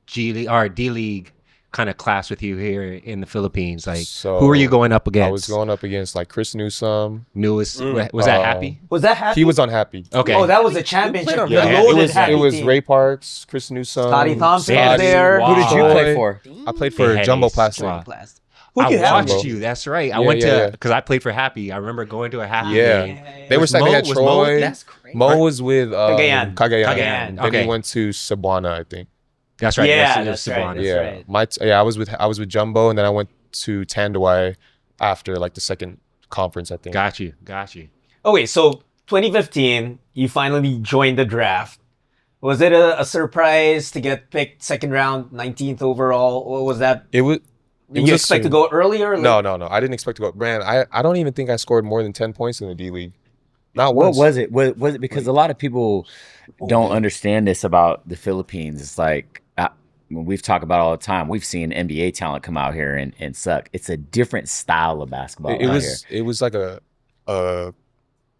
G League or D League kind of class with you here in the Philippines? Like, So, who were you going up against? I was going up against like Chris Newsome. Was that Happy? Was that Happy? He was unhappy. Okay. Oh, that was a championship. on The that. loaded Happy It was team. Ray Parks, Chris Newsome, Scotty Thompson was Scotty, there. Who did you Troy. play for? I played for Hey, Jumbo Henny's. Plastic. Wow. Who I you have? watched Jumbo. you. That's right. I Yeah, went yeah. to because I played for Happy. I remember going to a Happy Yeah. game. They were Was saying they Mo- had was Mo- Troy. that's crazy. Mo was with Cagayan. Cagayan. Cagayan, Then okay. he went to Cebuana, I think. That's right. Yeah, it was that's right. Cebuana. That's Yeah. I was with Jumbo, and then I went to Tanduay after like the second conference, I think. Got you. Okay, so 2015, you finally joined the draft. Was it a surprise to get picked second round, 19th overall? What was that? It was. Did you expect to go earlier? No. I didn't expect to go. Man, I don't even think I scored more than 10 points in the D League. Not What once. was it? Was it because a lot of people don't understand this about the Philippines? It's like we've talked about all the time. We've seen NBA talent come out here and suck. It's a different style of basketball. It was like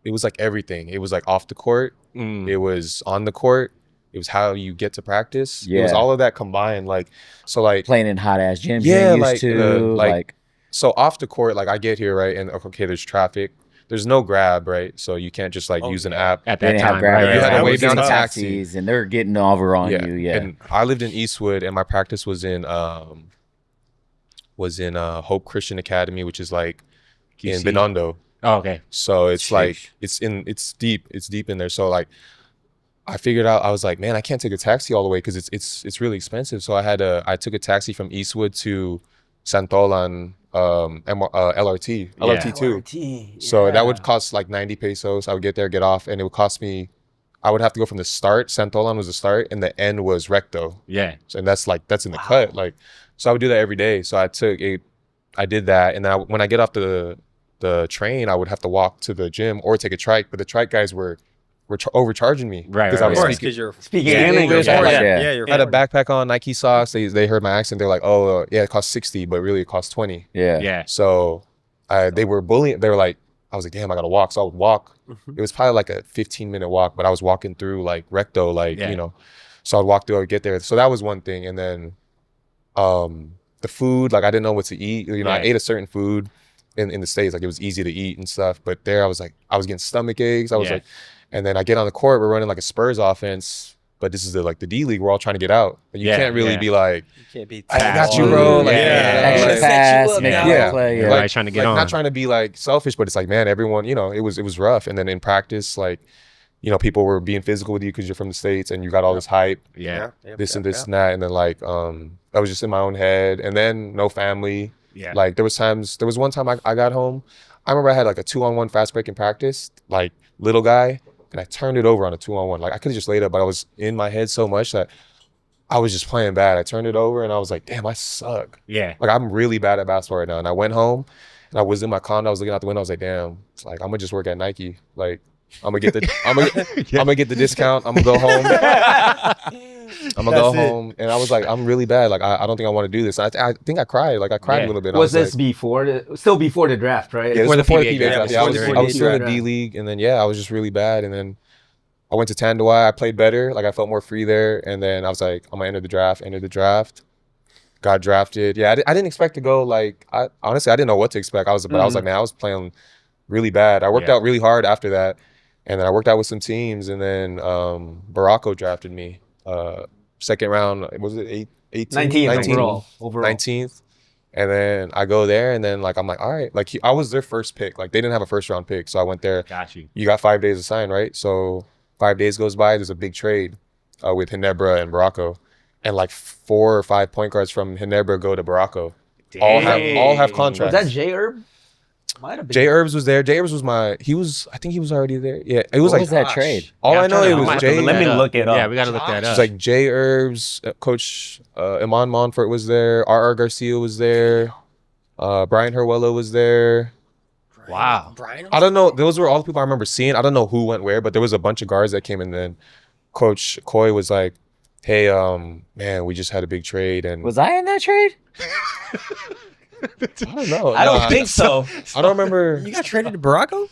it was like everything. It was like off the court. It was on the court. It was how you get to practice. It was Yeah. all of that combined. Like, so like, playing in hot ass gyms. Yeah, you're used to so off the court, like I get here, right? And okay, there's traffic. There's no Grab, right? So you can't just like use an app. At they that didn't have time, Grab. right? You had to I wait was down getting a taxi. taxis, and they're getting over on you. Yeah. And I lived in Eastwood, and my practice was in Hope Christian Academy, which is like in QC. Binondo. Oh, okay. So it's Sheesh. like it's deep in there. So like I figured out, I was like, man, I can't take a taxi all the way because it's really expensive. So I took a taxi from Eastwood to Santolan LRT 2. So that would cost like 90 pesos. I would get there, get off, and it would cost me. I would have to go from the start. Santolan was the start, and the end was Recto. Yeah. So, and that's in the cut. Like, so I would do that every day. So I did that, and then when I get off the train, I would have to walk to the gym or take a trike. But the trike guys were overcharging me Right, because right, I was right. speaking. because you're Speaking Yeah, English. yeah, Yeah. you're I had a backpack on, Nike socks. They heard my accent. They're like, "Oh, yeah, it costs 60, but really it costs 20." Yeah. Yeah. So they were bullying. They were like, I was like, damn, I gotta walk. So I would walk. It was probably like a 15-minute walk, but I was walking through like Recto, like, Yeah. So I'd walk through, I'd get there. So that was one thing. And then the food, like I didn't know what to eat. I Yeah. ate a certain food in the States, like it was easy to eat and stuff. But there I was getting stomach aches. I was Yeah. like, and then I get on the court, we're running like a Spurs offense, but this is the D League. We're all trying to get out. But you Yeah, can't really yeah. be like, You can't be I got you, Oh, bro. yeah. Like, Extra like, pass, up make now. you Yeah. play. You're Yeah. right, trying to get on. not trying to be like selfish, but it's like, man, everyone, it was rough. And then in practice, like, people were being physical with you because you're from the States and you got all this hype, Yeah. this and this and that. And then like, I was just in my own head, and then no family. Yeah. Like there was one time I got home. I remember I had like a 2-on-1 fast break in practice, like little guy, and I turned it over on a 2-on-1. Like I could have just laid up, but I was in my head so much that I was just playing bad. I turned it over and I was like, damn, I suck. Yeah. Like I'm really bad at basketball right now. And I went home and I was in my condo. I was looking out the window. I was like, damn, it's like I'm gonna just work at Nike. Like I'm gonna get the discount. I'm gonna go home. I'm gonna go home. And I was like, I'm really bad. Like, I don't think I want to do this. I think I cried. Like, I cried a little bit. Was I this like, still before the draft, right? Yeah, Before before the PBA PBA draft. draft. Yeah, I was still in the draft. D League. And then, I was just really bad. And then I went to Tanduai. I played better. Like, I felt more free there. And then I was like, I'm gonna enter the draft. Got drafted. Yeah, I didn't expect to go. Like, honestly, I didn't know what to expect. I was like, man, I was playing really bad. I worked out really hard after that, and then I worked out with some teams, and then Baracco drafted me. Second round, was it 19th overall. 19th, and then I go there, and then like I'm like, all right, like I was their first pick. Like they didn't have a first round pick, so I went there. Got you. You got 5 days to sign, right? So 5 days goes by. There's a big trade with Ginebra and Baracco. And like 4 or 5 point guards from Ginebra go to Baracco. All have contracts. Was that J Herb? Might have been. J Herbs was there. J Herbs was I think he was already there. Yeah. It was What like was that trade? all Yeah, I I'm know trying it to- was I'm J. Let me look it up. Yeah, we gotta look that up. It's like J Herbs, Coach Iman Monfort was there, R.R. Garcia was there, Brian Herwella was there. Wow. I don't know. Those were all the people I remember seeing. I don't know who went where, but there was a bunch of guards that came in. Then Coach Coy was like, hey, man, we just had a big trade. And Was I in that trade? I don't know. I don't think so. I don't remember. You got traded to Baracco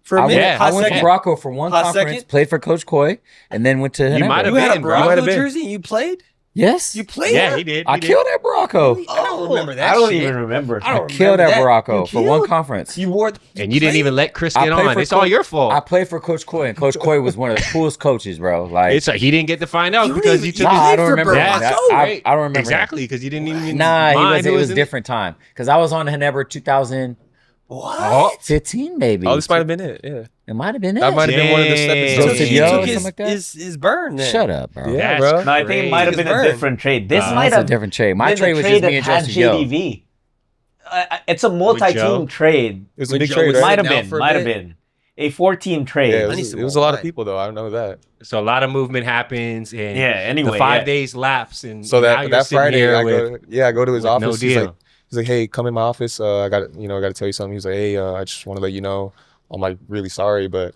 for a I minute. went, I went to Baracco for one Hot conference, second? played for Coach Coy, and then went to Ginebra. might have You had a been, bro. You might have Baracco been. jersey and you played? Yes. You played? Yeah, there? he did. I killed at Baracco. I don't remember that I don't shit. even remember. I don't Killed remember at that. Baracco You for one killed? conference. You wore And you didn't even let Chris I get played on. for It's all Coach- your fault. I played for Coach Coy, and Coach Coy was one of the coolest coaches, bro. Like, It's he didn't get to find out You because didn't you even- took nah, you I played don't for remember Baracco? that. right. I don't remember. Exactly, because you didn't even Nah, he mind was. who It was a in different time because I was on Ginebra 2015, What? maybe. Oh, this might have been it. Yeah. It might have been That it. might have been one of the stepping Dang. stones. Joseph He Yo, took something like that? his burn then. Shut up, bro. Yeah, That's bro. No, I think it might have Crazy. been a different trade. This might That's a have different trade. My been trade the was trade just that me and had Joseph Yo. JDV. It's a multi-team Joe? trade. It was a When big Joe trade, was right? Might have sitting out been. for a Might have bit. been a 4-team trade. Yeah, I need some it was a more lot of wine. people though. I know that. So a lot of movement happens, and Yeah, anyway, the 5 yeah. days lapse, and So now that you're that sitting Friday, here I with go to his with no office. deal. He's like, hey, come in my office. I got to tell you something. He's like, hey, I just want to let you know. I'm like, really sorry, but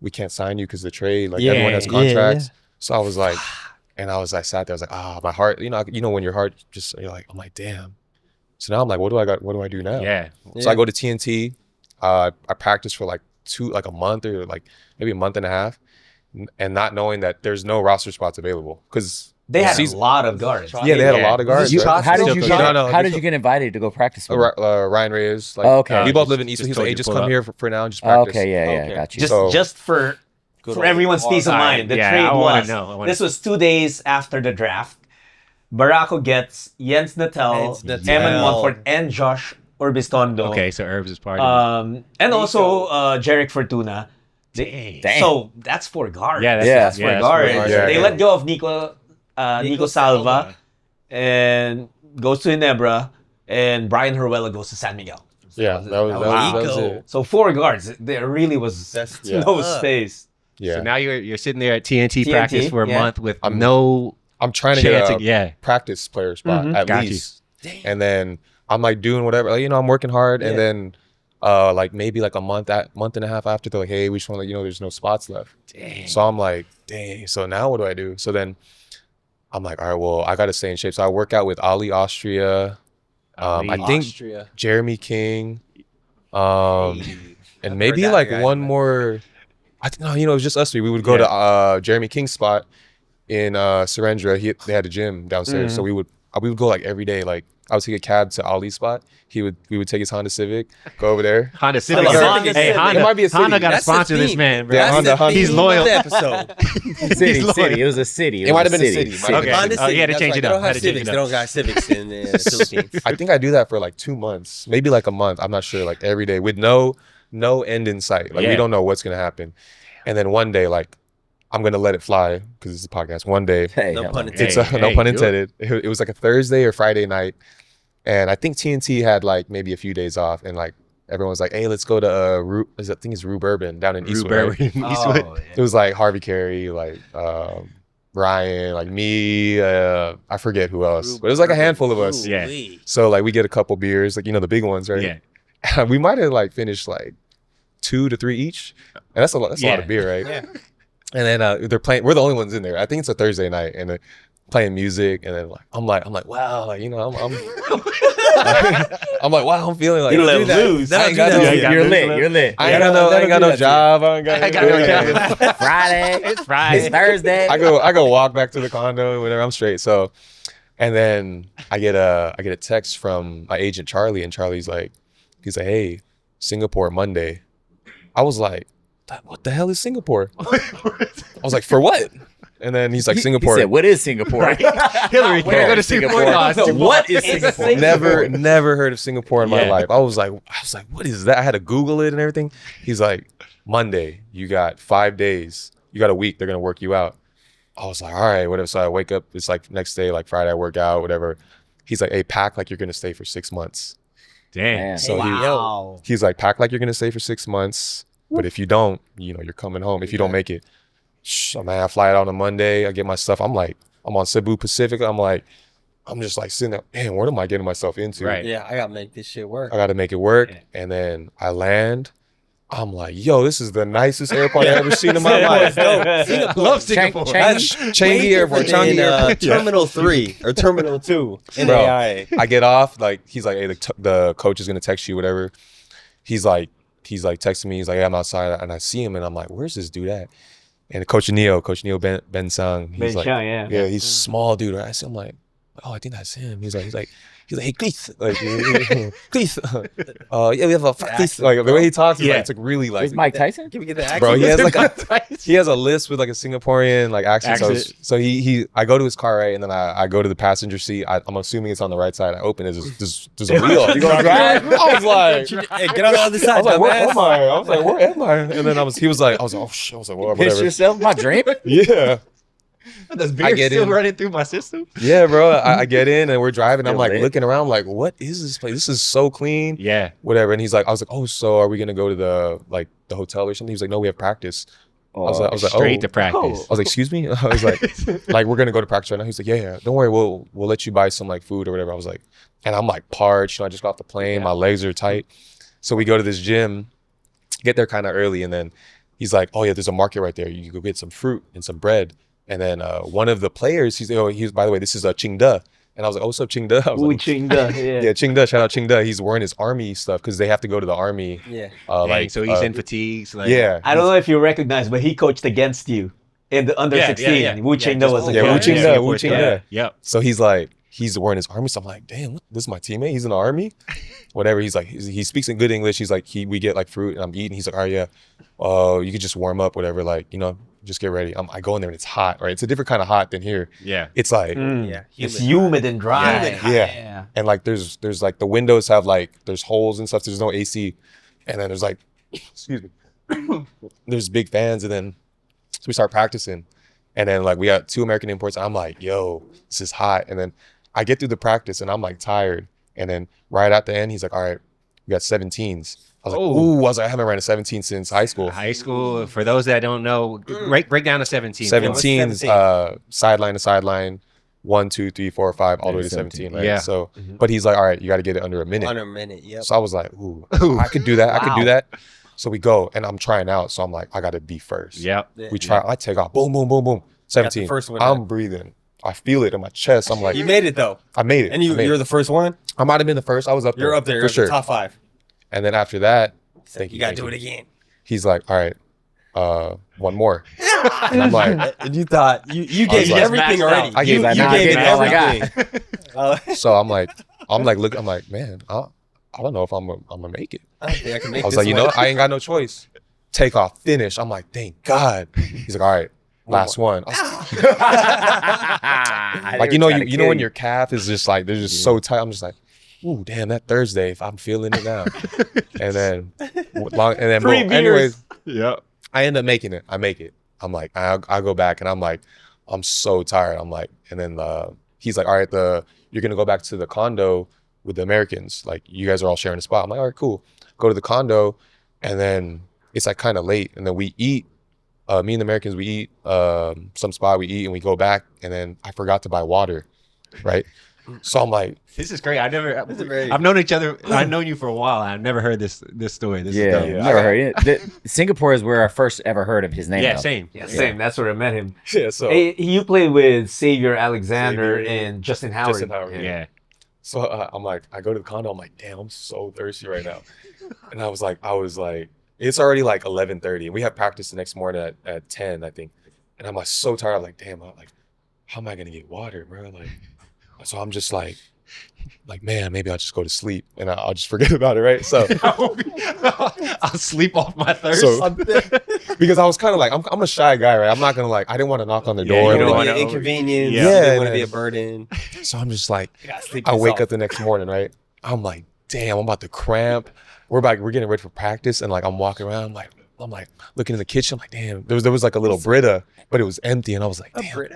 we can't sign you because the trade. Like everyone has Yeah, contracts. So I was like, sat there. I was like, my heart. You know when your heart just you're like, I'm like, damn. So now I'm like, what do I do now? yeah. So I go to TNT. I practice for like a month or like maybe a month and a half, and not knowing that there's no roster spots available because They had a lot of guards. Yeah, they had a Yeah. lot of guards. You- right? how did Still you coaching. get? No, How just- did you get invited to go practice with him? Ryan Reyes. Like, Okay. we both Just- live in East. just He's told like, you hey, to just pull come up. here for now and just practice. Okay, yeah, Okay. got you. Just So- just for Good everyone's old peace of Florida. mind, the Yeah, trade I wanna was. know. This was 2 days after the draft. Baracco gets Jens Natel, Jens Natel. Eamon Montfort, and Josh Orbistondo. Okay, so Herbs is part of it. And also Jerick Fortuna. Damn. So that's 4 guards. Yeah, that's yeah, 4 that's guards. four guards. They Yeah. let go of Nico Salva and goes to Ginebra, and Brian Herwella goes to San Miguel. Yeah, that was it. So 4 guards. There really was That's no tough. space. Yeah, So now you're sitting there at TNT TNT, practice for a yeah. month with I'm- no I'm trying to chance. get a practice player spot Mhm. at Got you. least, and then I'm like doing whatever. Like, I'm working hard, and then like maybe like a month and a half after, they're like, hey, we just want to let you know there's no spots left. Dang. So I'm like, dang. So now what do I do? So then I'm like, all right, well, I got to stay in shape. So I work out with Ali Austria. I think Austria. Jeremy King, and I've maybe heard that like guy. one more. I think no, it was just us three. We would go to Jeremy King's spot in Serendra. They had a gym downstairs, so we would go like every day. Like I would take a cab to Ali's spot. We would take his Honda Civic, go over there. Honda Civic. Honda Hey, Civic. Honda, It might be a city. Honda got to That's the sponsor this theme. man, bro. Yeah, That's Honda. the He's theme loyal. of the episode. City. It was a city. It might have been a city. Okay. Honda Oh, you had to Civic, change that's it right. up. They don't Had have to change civics. it They up. don't got civics in the Philippines. I think I do that for like 2 months, maybe like a month. I'm not sure. Like every day with no end in sight. Like Yeah. we don't know what's gonna happen. And then one day, like I'm gonna let it fly because it's a podcast. One day, Hey, No hell pun no. intended. it's no Hey, pun do it. intended. It was like a Thursday or Friday night, and I think TNT had like maybe a few days off, and like everyone was like, "Hey, let's go to I think it's Rue Bourbon down in Eastwood." Right? Eastwood. Oh, It was like Harvey Carey, like Ryan, like me. I forget who else, but it was like a handful of us. Yeah. So like we get a couple beers, like the big ones, right? Yeah. We might have like finished like 2 to 3 each, and that's a lot. That's a lot Yeah. of beer, right? Yeah. And then they're playing. We're the only ones in there. I think it's a Thursday night, and playing music, and then like I'm like, wow, like I'm like, wow, I'm feeling like You let loose. I ain't got no, You're lit. I ain't got no job. I ain't got no job. Friday. It's Friday. It's Thursday. I go walk back to the condo and whatever. I'm straight. So, and then I get a text from my agent Charlie, and Charlie's like, he's like, hey, Singapore Monday. I was like, what the hell is Singapore? I was like, for what? And then he's like, Singapore. He said, what is Singapore? Hillary, can I go to Singapore? No, What is Singapore? Never heard of Singapore in my life. I was like, what is that? I had to Google it and everything. He's like, Monday, you got 5 days. You got a week. They're gonna work you out. I was like, all right, whatever. So I wake up. It's like next day, like Friday, I work out, whatever. He's like, hey, pack like you're gonna stay for 6 months. Damn. So Wow. he's like, pack like you're gonna stay for 6 months. But if you don't, you're coming home. If you don't make it, man, I fly out on a Monday. I get my stuff. I'm on Cebu Pacific. I'm just like sitting there, man, what am I getting myself into? Right. Yeah, I gotta make this shit work. I got to make it work. And then I land. I'm like, yo, this is the nicest airport I've ever seen in my life. Love Singapore. Changi Airport. Changi Airport. Terminal 3 or Terminal 2 in Bro, AIA. I get off. Like, he's like, hey, the coach is going to text you, whatever. He's like texting me. He's like, hey, I'm outside. And I see him and I'm like, where's this dude at? And Coach Neil Ben Sang. He's like, yeah. yeah, he's a small dude. Right? I see him like, oh, I think that's him. He's like, hey, Kris, like, Kris, yeah, we have a Kris. Like the way he talks, is like, it's like really like. Is Mike Tyson? Can we get the accent? Bro, he has like he has a list with like a Singaporean like accent. So I go to his car, right, and then I go to the passenger seat. I'm assuming it's on the right side. I open it. There's a wheel. You gonna drive? I was like, Hey, get on the other side. where dumbass. am I? I was like, where am I? And then he was like, oh shit. I was like, well, Piss whatever. yourself, my dream. Yeah. Does I beer get still in. running through my system? Yeah, bro. I get in and we're driving. I'm like lit. looking around, like, what is this place? This is so clean. Yeah. Whatever. And I was like, oh, so are we gonna go to the hotel or something? He was like, no, we have practice. I was like, Straight oh. to practice. I was like, excuse me? I was like, we're gonna go to practice right now. He's like, yeah, don't worry, we'll let you buy some like food or whatever. I was like, and I'm like parched, I just got off the plane, my legs are tight. So we go to this gym, get there kind of early, and then he's like, oh yeah, there's a market right there. You can go get some fruit and some bread. And then one of the players, he was, by the way, this is Ching Da. And I was like, oh, what's up, Ching Da? I was like, Ching Da, yeah. yeah, Ching Da, shout out Ching Da. He's wearing his army stuff because they have to go to the army. Yeah. Dang, so he's in fatigues. Like, Yeah. I don't know if you recognize, but he coached against you in the under 16. Wu Ching Da was a Yeah, coach. Wu Ching Da. Yep. So he's wearing his army. So I'm like, damn, this is my teammate. He's in the army. Whatever. He's like, he speaks in good English. He's like, we get like fruit and I'm eating. He's like, all right, yeah. You could just warm up, whatever. Like, just get ready. I go in there and it's hot, right? It's a different kind of hot than here. Yeah. It's like, Yeah. It's humid and dry. yeah. And like, there's like the windows have like, there's holes and stuff. There's no AC. And then there's like, excuse me, there's big fans. And then so we start practicing. And then like we got 2 American imports. I'm like, yo, this is hot. And then I get through the practice and I'm like tired. And then right at the end, he's like, all right, we got 17s. I was like, ooh, I haven't ran a 17 since high school. High school, for those that don't know, break down to 17. 17s, sideline to sideline, 1, 2, 3, 4, 5, all the way to 17, right? Yeah. So, but he's like, all right, you got to get it under a minute. Under a minute, yep. So I was like, ooh, I could do that. I could do that. So we go, and I'm trying out. So I'm like, I got to be first. Yep. We try. I take off. Boom, boom, boom, boom. 17. first one I'm done. breathing. I feel it in my chest. I'm like, You made it though. I made it. And you're the first one? I might have been the first. I was up there. You're up there. for You're sure. top 5. And then after that, thank You got to thank do it again. He's like, all right, one more. And I'm like, And you thought, you I was gave like- everything already. I gave you that. you Nah, I gave gave it all I got. everything. so I'm like, look, I'm like, man, I don't know if I'm gonna make it. I don't think I can make I was this like, you know, one. I ain't got no choice. Take off, finish. I'm like, thank God. He's like, all right, last one. Like, you know when your calf is just like, they're just so tight. I'm just like, ooh, damn, that Thursday, if I'm feeling it now. and then boom. Anyways, Yep. I end up making it. I make it. I'm like, I go back and I'm like, I'm so tired. I'm like, and then he's like, all right, you're gonna go back to the condo with the Americans. Like, you guys are all sharing a spot. I'm like, all right, cool. Go to the condo, and then it's like kind of late, and then we eat. Me and the Americans, we eat some spot. We eat and we go back, and then I forgot to buy water, right? So I'm like, This is great. very- I've known each other. I've known you for a while. I've never heard this story. This is Yeah, dope. never heard it. Singapore is where I first ever heard of his name. Yeah, though. same. Yeah, same. That's where I met him. yeah. So Hey, you played with Xavier Alexander Xavier, and Justin Howard. Justin Howard, Yeah. So I'm like, I go to the condo. I'm like, damn, I'm so thirsty right now. And I was like, it's already like 11:30, and we have practice the next morning at 10, I think. And I'm like so tired. I'm like, damn, how am I gonna get water, bro? Like, so I'm just like, man, maybe I'll just go to sleep and I'll just forget about it, right? So I'll sleep off my thirst. So because I was kind of like, I'm a shy guy, right? I'm not gonna I didn't want to knock on the door. you don't You don't wanna- want to inconvenience. Yeah. You Yeah, didn't want to man. be a burden. So I'm just like, Sleep I wake yourself. up the next morning, right? I'm like, damn, I'm about to cramp. We're getting ready for practice, and like I'm walking around, I'm like looking in the kitchen, I'm like, damn, there was like a little Brita, but it was empty, and I was like, damn.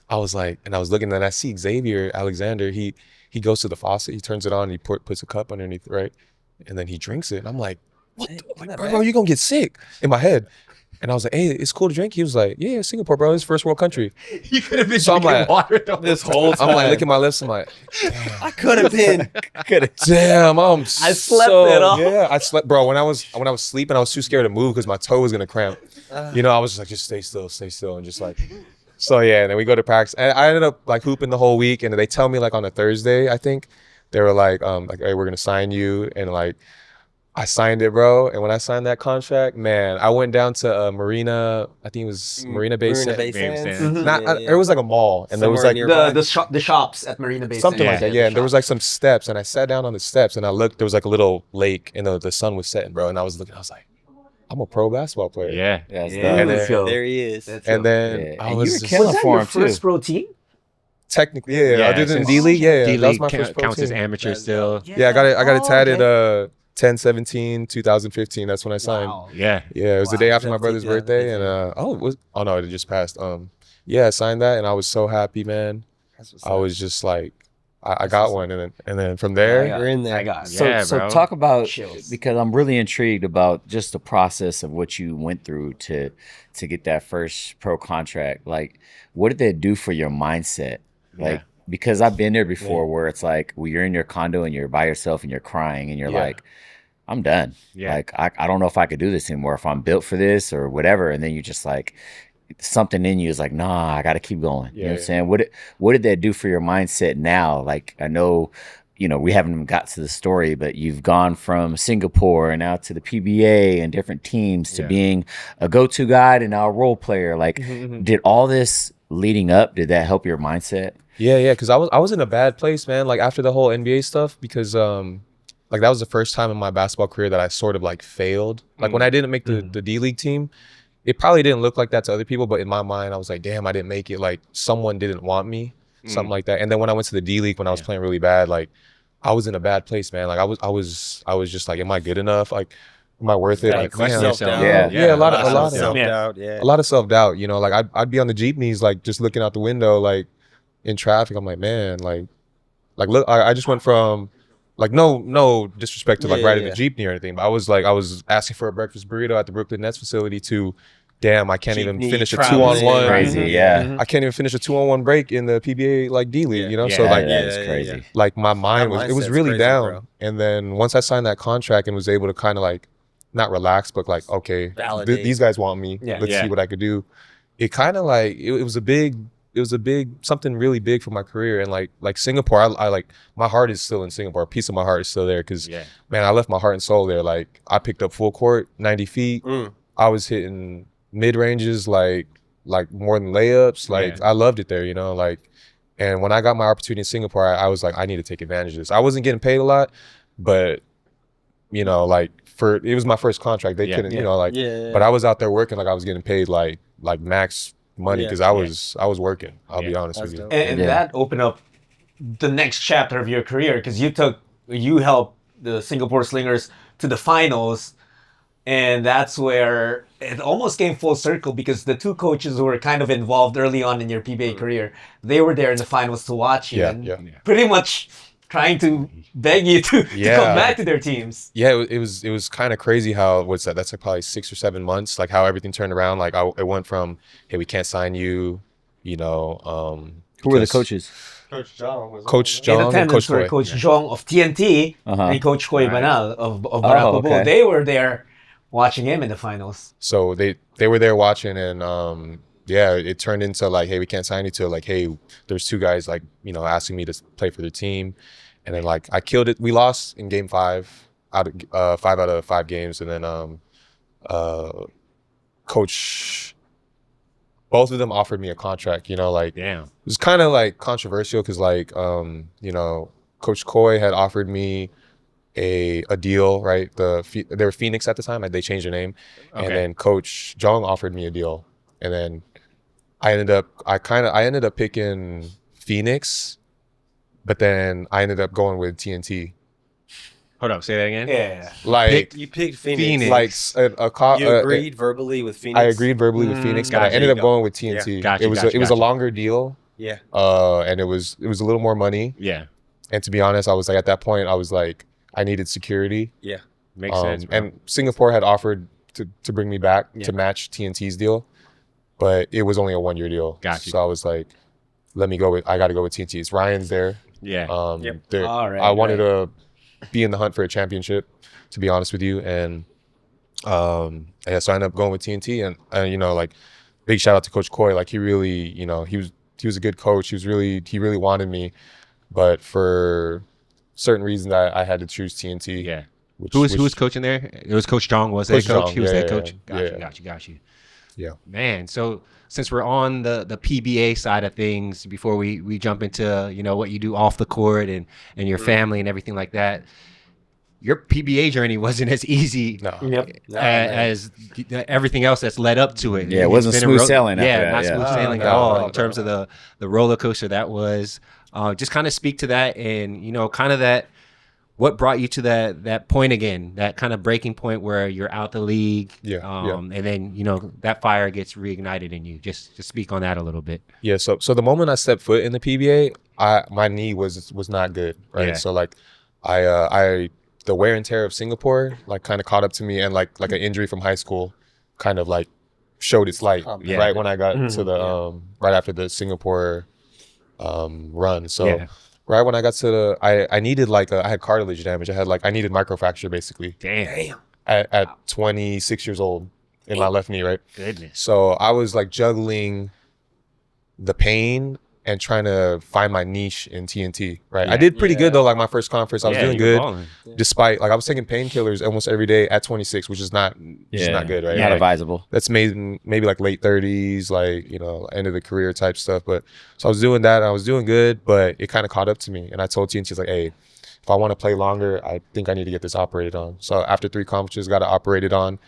I was like, and I was looking, and I see Xavier Alexander. He goes to the faucet, he turns it on, and he puts a cup underneath, right? And then he drinks it, and I'm like, what? Bro, you gonna get sick in my head. And I was like, hey, it's cool to drink. He was like, yeah, Singapore, bro. It's first world country. You could have been So I'm drinking like, water the This whole whole time. time. I'm like licking my lips. I'm like, I could have been. damn, I slept it off. Yeah, I slept, bro. When I was sleeping, I was too scared to move because my toe was gonna cramp. You know, I was just like, just stay still, and just like. So yeah, and then we go to practice, and I ended up like hooping the whole week. And they tell me like on a Thursday, I think they were like, hey, we're gonna sign you, and like. I signed it, bro. And when I signed that contract, man, I went down to Marina. I think it was Marina Bay Marina Sands. Bay Sands. Sands. Mhm. Not, Yeah, yeah. It was like a mall, and there was Somewhere like nearby. The shops at Marina Bay something Sands. like that. the Yeah, and there was like shops. some steps, and I sat down on the steps, and I looked. There was like a little lake, and the sun was setting, bro. And I was looking. I was like, I'm a pro basketball player. Yeah. That's Yeah, dope. And let's then- go. There he is. That's And dope. then Yeah. I And was you were just, killing Was that for your him, too. first pro team? technically, Yeah, other than it's D League, yeah, that was D-League my first pro counts as team. amateur still. Yeah, I got it Oh, tatted okay. 10/17/2015. That's when I signed. Wow. Yeah. Yeah, it was the day after my brother's 17, birthday, 2015. and no, it just passed. Yeah, I signed that, and I was so happy, man. That's what's I up. was just like, I got one, and then from there, You're in there. I got it. So, Yeah, so bro. talk about Chills. because I'm really intrigued about just the process of what you went through to get that first pro contract. Like, what did that do for your mindset? Like, because I've been there before, where it's like, well, you're in your condo and you're by yourself and you're crying and you're Yeah. like, I'm done. Yeah. Like, I don't know if I could do this anymore, if I'm built for this or whatever. And then you just like, something in you is like, nah, I got to keep going. You know what I'm Yeah. saying? What did that do for your mindset now? Like, I know, we haven't even got to the story, but you've gone from Singapore and now to the PBA and different teams to Yeah. being a go-to guy and now a role player. Like, did all this leading up, did that help your mindset? yeah, because I was in a bad place, man. Like after the whole NBA stuff, because like that was the first time in my basketball career that I sort of like failed. Like when I didn't make the D League team, it probably didn't look like that to other people, but in my mind, I was like, damn, I didn't make it. Like someone didn't want me, something like that. And then when I went to the D League, when I was playing really bad, like I was in a bad place, man. Like I was just like, am I good enough? Like, am I worth it? Yeah, Like, question man. yourself. Yeah. A lot of self-doubt. Yeah. a lot of self-doubt, like I'd be on the jeepneys, like just looking out the window, like in traffic. I'm like, man, like look, I just went from like no disrespect to like Yeah, riding yeah. the jeepney or anything, but I was asking for a breakfast burrito at the Brooklyn Nets facility to, damn, I can't even Jeepney, finish a traveling. 2-on-1. Crazy, yeah. I can't even finish a 2-on-1 break in the PBA like D League, Yeah. So Yeah, like that is yeah, crazy. yeah. like my mind That was mindset's really crazy, down. bro. And then once I signed that contract and was able to kind of like not relax, but like, okay, Validate. these guys want me. Yeah. Let's Yeah. see what I could do. It kind of like it was a big something really big for my career. And like Singapore, I like my heart is still in Singapore. A piece of my heart is still there because Yeah. man, I left my heart and soul there. Like I picked up full court, 90 feet. Mm. I was hitting mid ranges like more than layups. Like Yeah. I loved it there, like. And when I got my opportunity in Singapore, I was like, I need to take advantage of this. I wasn't getting paid a lot, but like it was my first contract. They Yeah. couldn't, Yeah. like. Yeah. But I was out there working like I was getting paid like max money Yeah. because I was working. I'll be Yeah. honest That's with you. dope. And Yeah. that opened up the next chapter of your career because you helped the Singapore Slingers to the finals, and that's where it almost came full circle because the two coaches who were kind of involved early on in your PBA career, they were there in the finals to watch you, Yeah, and yeah. pretty much trying to beg you to Yeah. come back to their teams. Yeah, it was kind of crazy how that's like probably 6 or 7 months, like how everything turned around. Like it went from, hey, we can't sign you, Who were the Because coaches? Coach John was Coach In John and attendance Coach were Koy. Coach Jong of TNT Uh-huh. and Coach Koy Right. Banal of Barako. okay. They were there watching him in the finals. So they were there watching, and yeah, it turned into like, hey, we can't sign you, to like, hey, there's 2 guys like, asking me to play for their team, and then like I killed it. We lost in game 5 out of 5 out of 5 games, and then coach, both of them offered me a contract. Like Damn. it was kind of like controversial because like Coach Koy had offered me a deal, right? They were Phoenix at the time. They changed their name, Okay. and then Coach Jong offered me a deal, and then I ended up picking Phoenix, but then I ended up going with TNT. Hold up. Say that again. Yeah. Like You picked Phoenix. Phoenix. like You agreed verbally with Phoenix. I agreed verbally with Phoenix, but I Gotcha. ended up going with TNT. Yeah. Gotcha, It was gotcha, it was gotcha. a longer deal, Yeah. and it was a little more money. Yeah. And to be honest, I was like, at that point, I was like, I needed security. Yeah. Makes sense. Bro. And Singapore had offered to bring me back Yeah. to match TNT's deal, but it was only a 1-year deal. Got you. So I was like, I got to go with TNT. It's Ryan's there. Yeah. Yep. All right, I wanted right. to be in the hunt for a championship, to be honest with you. And yeah, so I ended up going with TNT, and like, big shout out to Coach Koy. Like, he really, he was a good coach. He really wanted me, but for certain reasons I had to choose TNT. Yeah. Which, Who was coaching there? It was Coach Jong. Was their Coach coach? Jong, He was yeah, their coach. yeah, Got you. Yeah. Man, so since we're on the PBA side of things, before we jump into what you do off the court and your family and everything like that, your PBA journey wasn't as easy No. Yep. as everything else that's led up to it. Yeah, it wasn't It's been smooth a sailing after Yeah, that, not yeah. smooth sailing at No, all no, in terms of the roller coaster that was. Just kind of speak to that, and kind of that. What brought you to that point again? That kind of breaking point where you're out the league, Yeah, and then that fire gets reignited in you. Just speak on that a little bit. Yeah, so the moment I stepped foot in the PBA, my knee was not good, right? Yeah. So like, I the wear and tear of Singapore like kind of caught up to me, and like an injury from high school kind of like showed its light, Yeah. right when I got to the right after the Singapore run. So Yeah. right when I got to the, I needed I had cartilage damage. I needed microfracture basically Damn. at 26 years old in my left knee, right? Goodness. So I was like juggling the pain and trying to find my niche in TNT, right? I did pretty good though. Like my first conference, I was doing you were good, balling. despite like I was taking painkillers almost every day at 26, which is not not good, right? Not Like, advisable. that's maybe like late 30s, like end of the career type stuff. But so I was doing that, and I was doing good, but it kind of caught up to me, and I told TNT, like, hey, if I want to play longer, I think I need to get this operated on. So after 3 conferences, got it operated on,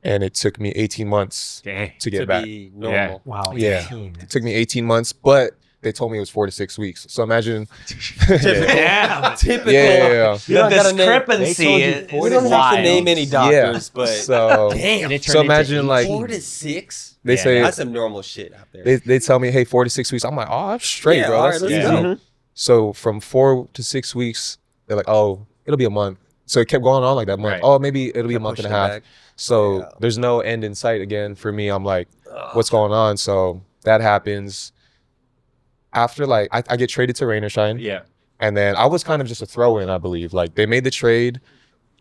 and it took me 18 months Dang. to get To back. be normal. Wow. Yeah. 18. It took me 18 months, but they told me it was 4 to 6 weeks. So imagine. Damn. Typical. Yeah. The don't gotta name- discrepancy they is told you We don't have to wild. name any doctors, but So, And it turned so into imagine like 4 to 6. they Yeah, say That's some normal shit out there. they tell me, hey, 4 to 6 weeks. I'm like, oh, I'm straight, Yeah, bro. all That's right, let's easy. go. So from 4 to 6 weeks, they're like, oh, it'll be a month. So it kept going on like that month. Right. Oh, maybe it'll be a Kept month and a pushing it half. back. So Yeah. there's no end in sight again for me. I'm like, what's going on? So that happens. After like I get traded to Rain or Shine. Yeah. And then I was kind of just a throw-in, I believe. Like they made the trade,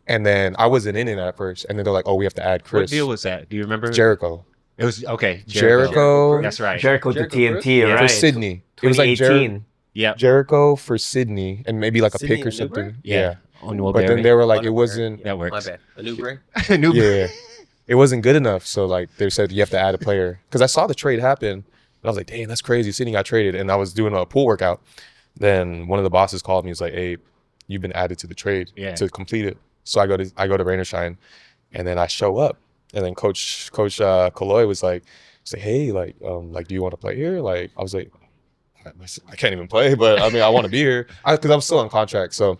and then I wasn't in it at first. And then they're like, "Oh, we have to add Chris." What deal was that? Do you remember? Jericho? It was okay. Jericho That's right. Jericho to Jericho TNT, Yeah. for right? Sydney. It was like 2018. Yep. Jericho for Sydney, and maybe like a Sydney pick or and Newbury? something. Yeah. On But then they were like, it wasn't. That My works. bad. A new break. New Yeah, it wasn't good enough. So like they said, you have to add a player. Because I saw the trade happen, and I was like, damn, that's crazy. Sydney got traded, and I was doing a pool workout. Then one of the bosses called me. He's like, hey, you've been added to the trade to complete it. So I go to Rain or Shine, and then I show up, and then Coach Kaloy was like, hey, like do you want to play here? Like I was like, I can't even play, but I mean I want to be here because I'm still on contract. So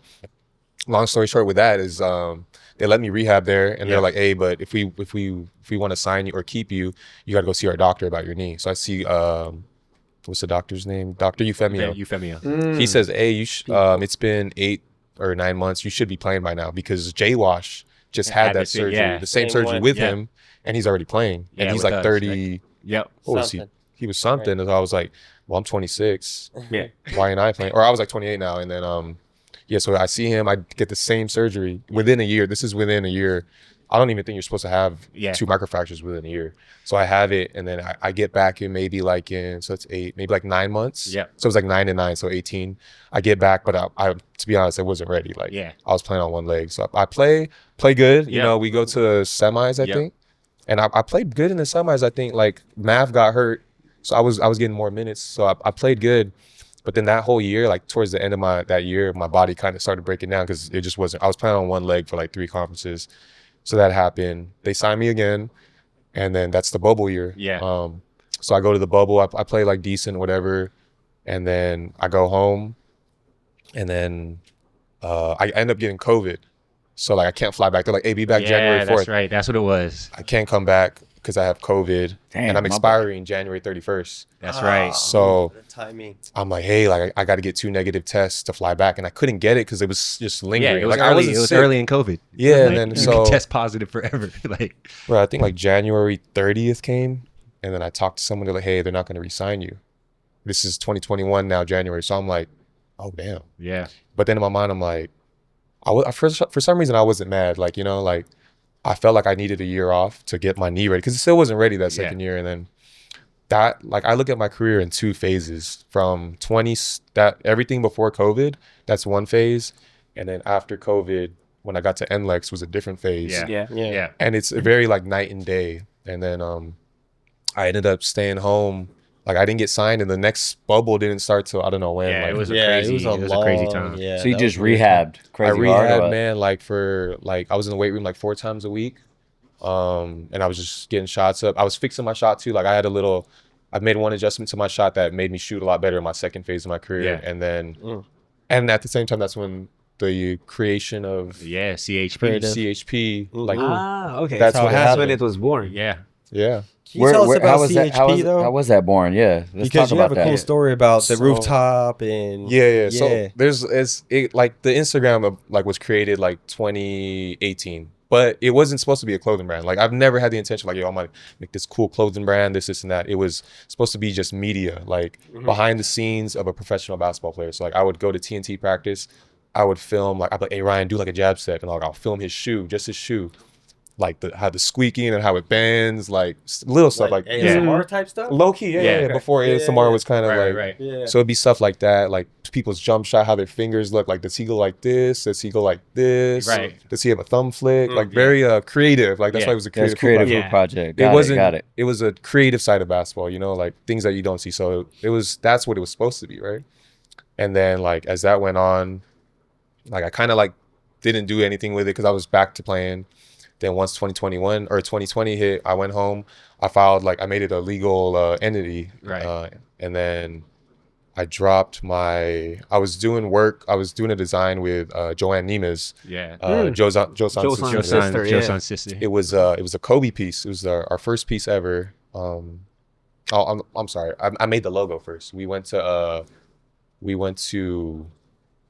long story short with that is they let me rehab there, and they're like, hey, but if we want to sign you or keep you, you got to go see our doctor about your knee. So I see what's the doctor's name? Dr. Euphemio. Euphemia. He says, hey, it's been 8 or 9 months. You should be playing by now because Jay Wash just had that surgery, the same Same surgery one. with him, and he's already playing. And Yeah, he's with like us, 30. Yep. What was he? Something. He was something. And I was like, well, I'm 26. Yeah. Why ain't I playing? Or I was like 28 now. And then, yeah, so I see him. I get the same surgery within a year. This is within a year. I don't even think you're supposed to have 2 microfractures within a year. So I have it, and then I get back in maybe like so it's 8, maybe like 9 months. Yeah. So it was like 9 and 9, so 18. I get back, but I to be honest, I wasn't ready. Like, I was playing on one leg. So I play good. You know, we go to semis, I think. And I played good in the semis. I think like Mav got hurt, so I was getting more minutes. So I played good. But then that whole year, like towards the end of that year, my body kind of started breaking down because it just wasn't. I was playing on one leg for like 3 conferences. So that happened. They signed me again, and then that's the bubble year. So I go to the bubble. I play like decent, whatever, and then I go home, and then I end up getting COVID. So like I can't fly back. They're like, "Hey, be back January 4th." That's right. That's what it was. I can't come back because I have COVID, and I'm expiring January 31st. That's right. So the timing. I'm like, hey, like I got to get 2 negative tests to fly back, and I couldn't get it because it was just lingering. Yeah, it was like early. I It was sick. early in COVID. Yeah, Like, and then you so could test positive forever. Like, bro, I think like January 30th came, and then I talked to someone. They're like, hey, they're not going to re-sign you. This is 2021 now, January. So I'm like, oh damn. yeah, But then in my mind, I'm like, for some reason I wasn't mad. Like, you know, like I felt like I needed a year off to get my knee ready because it still wasn't ready that second year. And then that, like, I look at my career in 2 phases. From 20, that everything before COVID, that's one phase, and then after COVID, when I got to NLEX, was a different phase. yeah. And it's very like night and day. And then I ended up staying home. Like I didn't get signed, and the next bubble didn't start till I don't know when. Yeah, like, it was a Yeah, crazy. it was a crazy long- time. Yeah, So you that just was weird. rehabbed I crazy hard? or rehabbed, what? man, like I was in the weight room like 4 times a week. And I was just getting shots up. I was fixing my shot too. Like I made one adjustment to my shot that made me shoot a lot better in my second phase of my career. Yeah. And then, and at the same time, that's when the creation of CHP. CHP, like, Okay. That's so what that's when happened. it was born. Yeah. yeah. Can you tell us how about was CHP that, though? How was that born? Yeah, let's Because talk you have about a cool that. story about the So- rooftop and Yeah. So like the Instagram like was created like 2018, but it wasn't supposed to be a clothing brand. Like I've never had the intention like, yo, I'm gonna make this cool clothing brand, this and that. It was supposed to be just media, like behind the scenes of a professional basketball player. So like I would go to TNT practice, I would film like I'd be like, hey Ryan, do like a jab step, and like I'll film his shoe, just his shoe. Like how the squeaking and how it bends, like little stuff like ASMR type stuff. low key, yeah. Before Yeah, ASMR yeah. was kind of like, Right. Yeah. so it'd be stuff like that, like people's jump shot, how their fingers look. Like does he go like this? Does he go like this? Right. Does he have a thumb flick? Like very creative. Like that's why it was a That's creative. creative football. food project. It wasn't. Got it. It was a creative side of basketball, you know, like things that you don't see. So that's what it was supposed to be, right? And then like as that went on, like I kind of like didn't do anything with it because I was back to playing. Then once 2021 or 2020 hit, I went home. I made it a legal entity. Right. And then I dropped I was doing a design with Joanne Nemeth, Yeah. Josan's sister, yeah. Josan's sister. It was a Kobe piece. It was our first piece ever. I'm sorry. I made the logo first. We went to.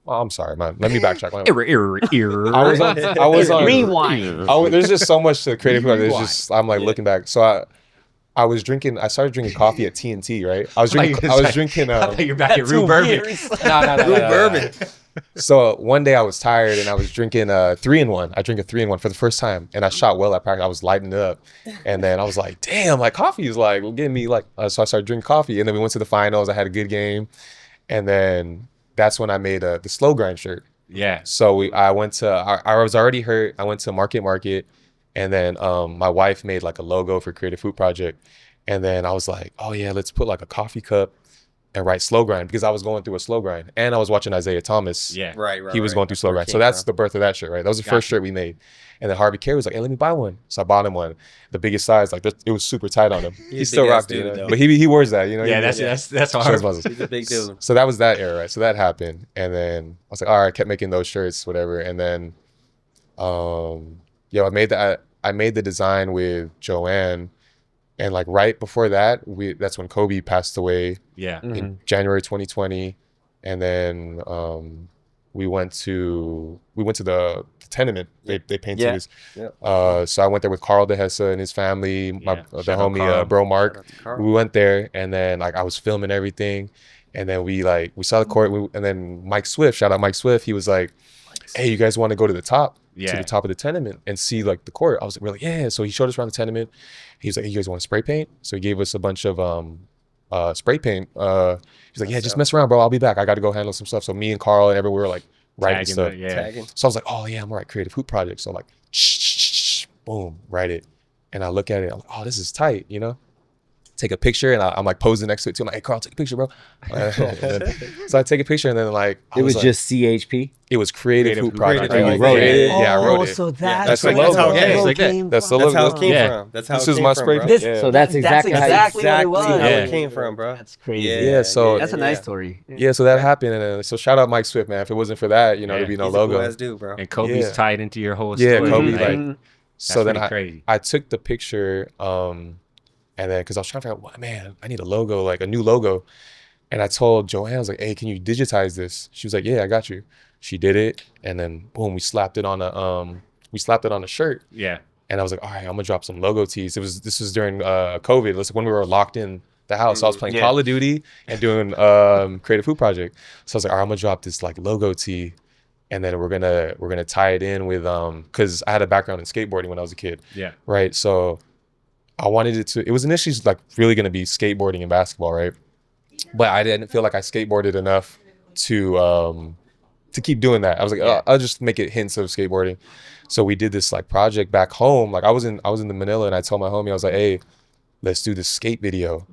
Oh, I'm sorry, man. Let me backtrack. I was on. Rewind. There's just so much to creative. There's just I'm like looking back. So I started drinking coffee at TNT, right? I was drinking. I thought you're back at Rue Bourbon. No. Bourbon. So one day I was tired and I was drinking 3-in-1. I drank a 3-in-1 for the first time, and I shot well at practice. I was lighting it up, and then I was like, damn, like coffee is like getting me like. So I started drinking coffee, and then we went to the finals. I had a good game, and then that's when I made the slow grind shirt. Yeah. So I was already hurt. I went to Market, and then my wife made like a logo for Creative Food Project, and then I was like, oh yeah, let's put like a coffee cup and write slow grind, because I was going through a slow grind, and I was watching Isaiah Thomas. Yeah. Right. He was going through slow grind. So that's the birth of that shirt, right? That was the first shirt we made. And then Harvey Carey was like, hey, let me buy one. So I bought him one. The biggest size, like it was super tight on him. He still rocked it, though. but he wears that, you know? Yeah, He- that's shows hard. muscles. He's a big dude. So that was that era, right? So that happened, and then I was like, all right, I kept making those shirts, whatever, and then, I made the design with Joanne, and like right before that, that's when Kobe passed away Yeah. in January 2020, and then we went to the tenement. They painted Yeah. this. Yeah. So I went there with Carl DeHessa and his family, the Shout out homie Carl. Bro Shout Mark. out to Carl. We went there, and then like I was filming everything, and then we saw the court, and then Mike Swift, shout out Mike Swift, he was like, "Hey, you guys want to go to the top of the tenement and see like the court?" I was like, "Really?" Yeah. So he showed us around the tenement. He was like, "Hey, you guys want to spray paint?" So he gave us a bunch of spray paint. He's like, "Yeah, just mess around, bro. I'll be back. I got to go handle some stuff." So me and Carl and everyone were like writing Tagging stuff. Tagging. So I was like, "Oh yeah, I'm gonna write creative hoop project." So I'm like, boom, write it. And I look at it, I'm like, "Oh, this is tight," you know? Take a picture, and I'm like posing next to it too. I'm like, "Hey, Carl, take a picture, bro." So I take a picture, and then like It was like, just CHP. it was creative hoop project. Creative Right? Hoop Project. Yeah, I wrote it. So That's where the logo. the Yeah, it's like that. came That's the from. That's how it came Yeah. from. That's how This it is came my from, spray bro. paint. This- So that's exactly how exactly what it was. How Yeah. it came from, bro. That's crazy. Yeah, so- That's a nice story. Yeah, so that happened, and then, so shout out Mike Swift, man. If it wasn't for that, you know, Yeah. there'd be no He's a logo. cool ass dude, bro. And Kobe's Yeah. tied into your whole Yeah, story. Kobe, like, like, so then pretty crazy. I took the picture, and then because I was trying to figure out, man, I need a logo, like a new logo. And I told Joanne, I was like, "Hey, can you digitize this?" She was like, "Yeah, I got you." She did it, and then boom, we slapped it on a shirt. Yeah. And I was like, "All right, I'm gonna drop some logo tees." This was during COVID. This is when we were locked in the house. So I was playing Yeah. Call of Duty and doing creative food project. So I was like, "All right, I'm gonna drop this like logo tee, and then we're gonna tie it in with because I had a background in skateboarding when I was a kid, Yeah. right? So I wanted it was initially like really gonna be skateboarding and basketball, right? But I didn't feel like I skateboarded enough to keep doing that. I was like, "Oh, I'll just make it hints of skateboarding." So we did this like project back home. Like I was in the Manila, and I told my homie, I was like, "Hey, let's do this skate video,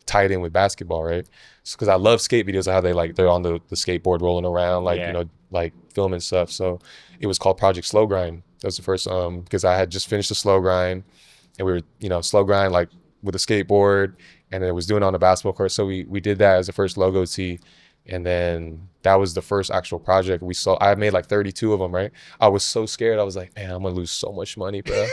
tie it in with basketball, right?" Because I love skate videos, how they're on the skateboard rolling around, like, Yeah. you know, like filming stuff. So it was called Project Slow Grind. That was the first because I had just finished the slow grind, and we were, you know, slow grind like with a skateboard, and it was doing it on a basketball court. So we did that as the first logo tee. And then that was the first actual project we saw. I made like 32 of them, right? I was so scared. I was like, "Man, I'm gonna lose so much money, bro."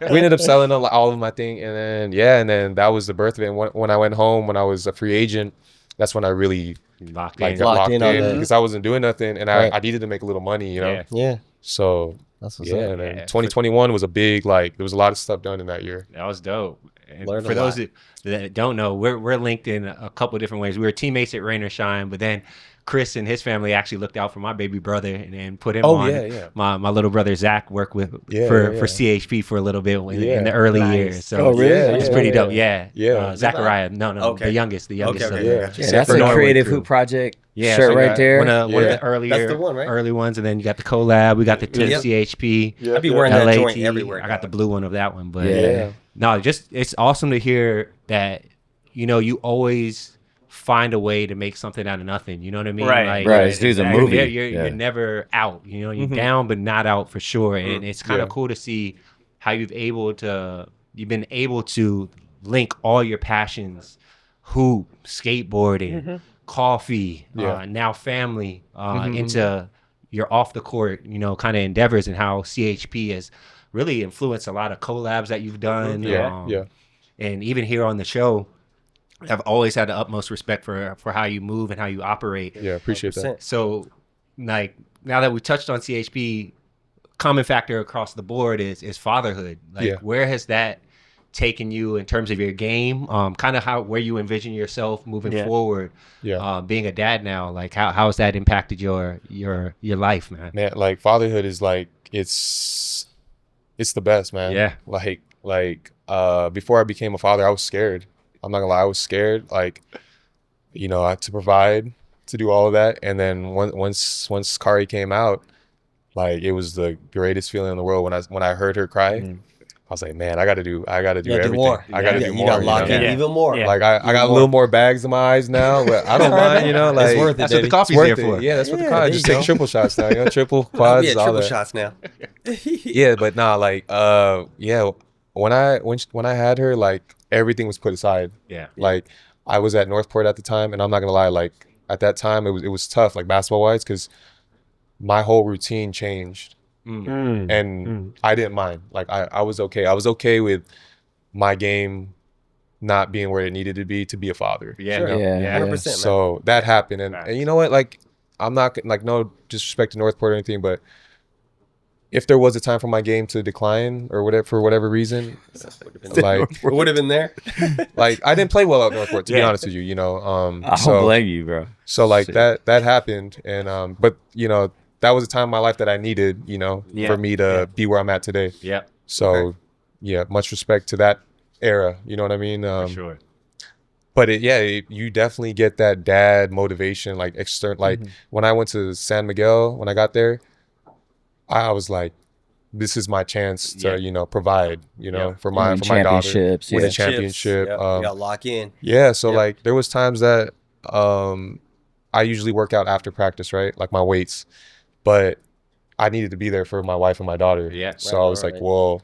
We ended up selling all of my thing, and then that was the birth of it. And when I went home, when I was a free agent, that's when I really Locked like in. got Locked locked in in, on that. because I wasn't doing nothing, and Right. I needed to make a little money, you know. Yeah. Yeah, So that's what's yeah, up. and then Yeah. 2021 was a big, like, there was a lot of stuff done in that year. That was dope. And Learned a for those lot. that don't know, we're linked in a couple different ways. We were teammates at Rain or Shine, but then Chris and his family actually looked out for my baby brother and put him Oh, on. yeah. My little brother Zach worked with Yeah, for yeah. CHP for a little bit in Yeah. the early Nice. years. So Oh, really? Yeah, it's yeah, pretty yeah. dope. Yeah. Yeah. Zachariah. No, Okay. the youngest. Okay, of okay, the- Yeah. gotcha. Yeah, that's For a Norwood creative crew. hoop project Yeah, shirt so right there. One of Yeah. the earlier, That's the one, right? early ones, and then you got the collab. We got the Team Yep. CHP. I'd be wearing that LAT. joint everywhere. I got the dog. blue one of that one, but Yeah. no, just it's awesome to hear that, you know, you always find a way to make something out of nothing. You know what I mean? Right. Like, Right, this dude's a you're- movie. You're Yeah. never out. You know, you're down but not out for sure. And it's kind of Yeah. cool to see how you've been able to link all your passions, hoop, skateboarding, coffee, Yeah. now family, into your off the court, you know, kind of endeavors, and how CHP has really influenced a lot of collabs that you've done. Yeah. And even here on the show, I've always had the utmost respect for how you move and how you operate. Yeah, appreciate that. 100%. So, like, now that we touched on CHP, common factor across the board is fatherhood. Like, Yeah. where has that taken you in terms of your game? Kind of where you envision yourself moving Yeah. forward. Yeah. Being a dad now, like, how has that impacted your life, man? Man, like, fatherhood is like, it's the best, man. Yeah. Like before I became a father, I was scared. I'm not gonna lie, I was scared. Like, you know, I had to provide, to do all of that, and then once Kari came out, like, it was the greatest feeling in the world when I heard her cry. I was like, man, I gotta do You gotta do everything. more. I gotta do You more. gotta lock know? in Yeah. even more. Yeah. Like, I got a more. little more bags in my eyes now, but I don't mind, you know. Like, It's worth it, That's what the baby. coffee's worth there it. for. Yeah, that's what the Yeah, car. there Just you take go. triple shots now, you know, triple I'll quads, be at all triple that. shots now. Yeah, but nah, like, yeah, when I had her, like, everything was put aside. Yeah. Like, I was at Northport at the time, and I'm not gonna lie, like, at that time it was tough, like, basketball wise, because my whole routine changed, and I didn't mind. Like, I was okay. I was okay with my game not being where it needed to be a father. Yeah. Sure. no, Yeah. 100%, man. So that happened, and you know what? Like, I'm not like no disrespect to Northport or anything, but if there was a time for my game to decline or whatever for whatever reason, like It would have been there. like I didn't play well at Northport, to be honest with you. You know, I don't blame you, bro. so like that happened, and but you know that was a time in my life that I needed, you know, for me to be where I'm at today. Yeah. So yeah, much respect to that era. You know what I mean? For sure. But you definitely get that dad motivation, like external. Like when I went to San Miguel, when I got there, I was like, this is my chance to, you know, provide, you know, for my daughter, championships, win a championship. You got to lock in. Yeah. So like there was times that I usually work out after practice, right? Like my weights, but I needed to be there for my wife and my daughter. Yeah. So I was like, well,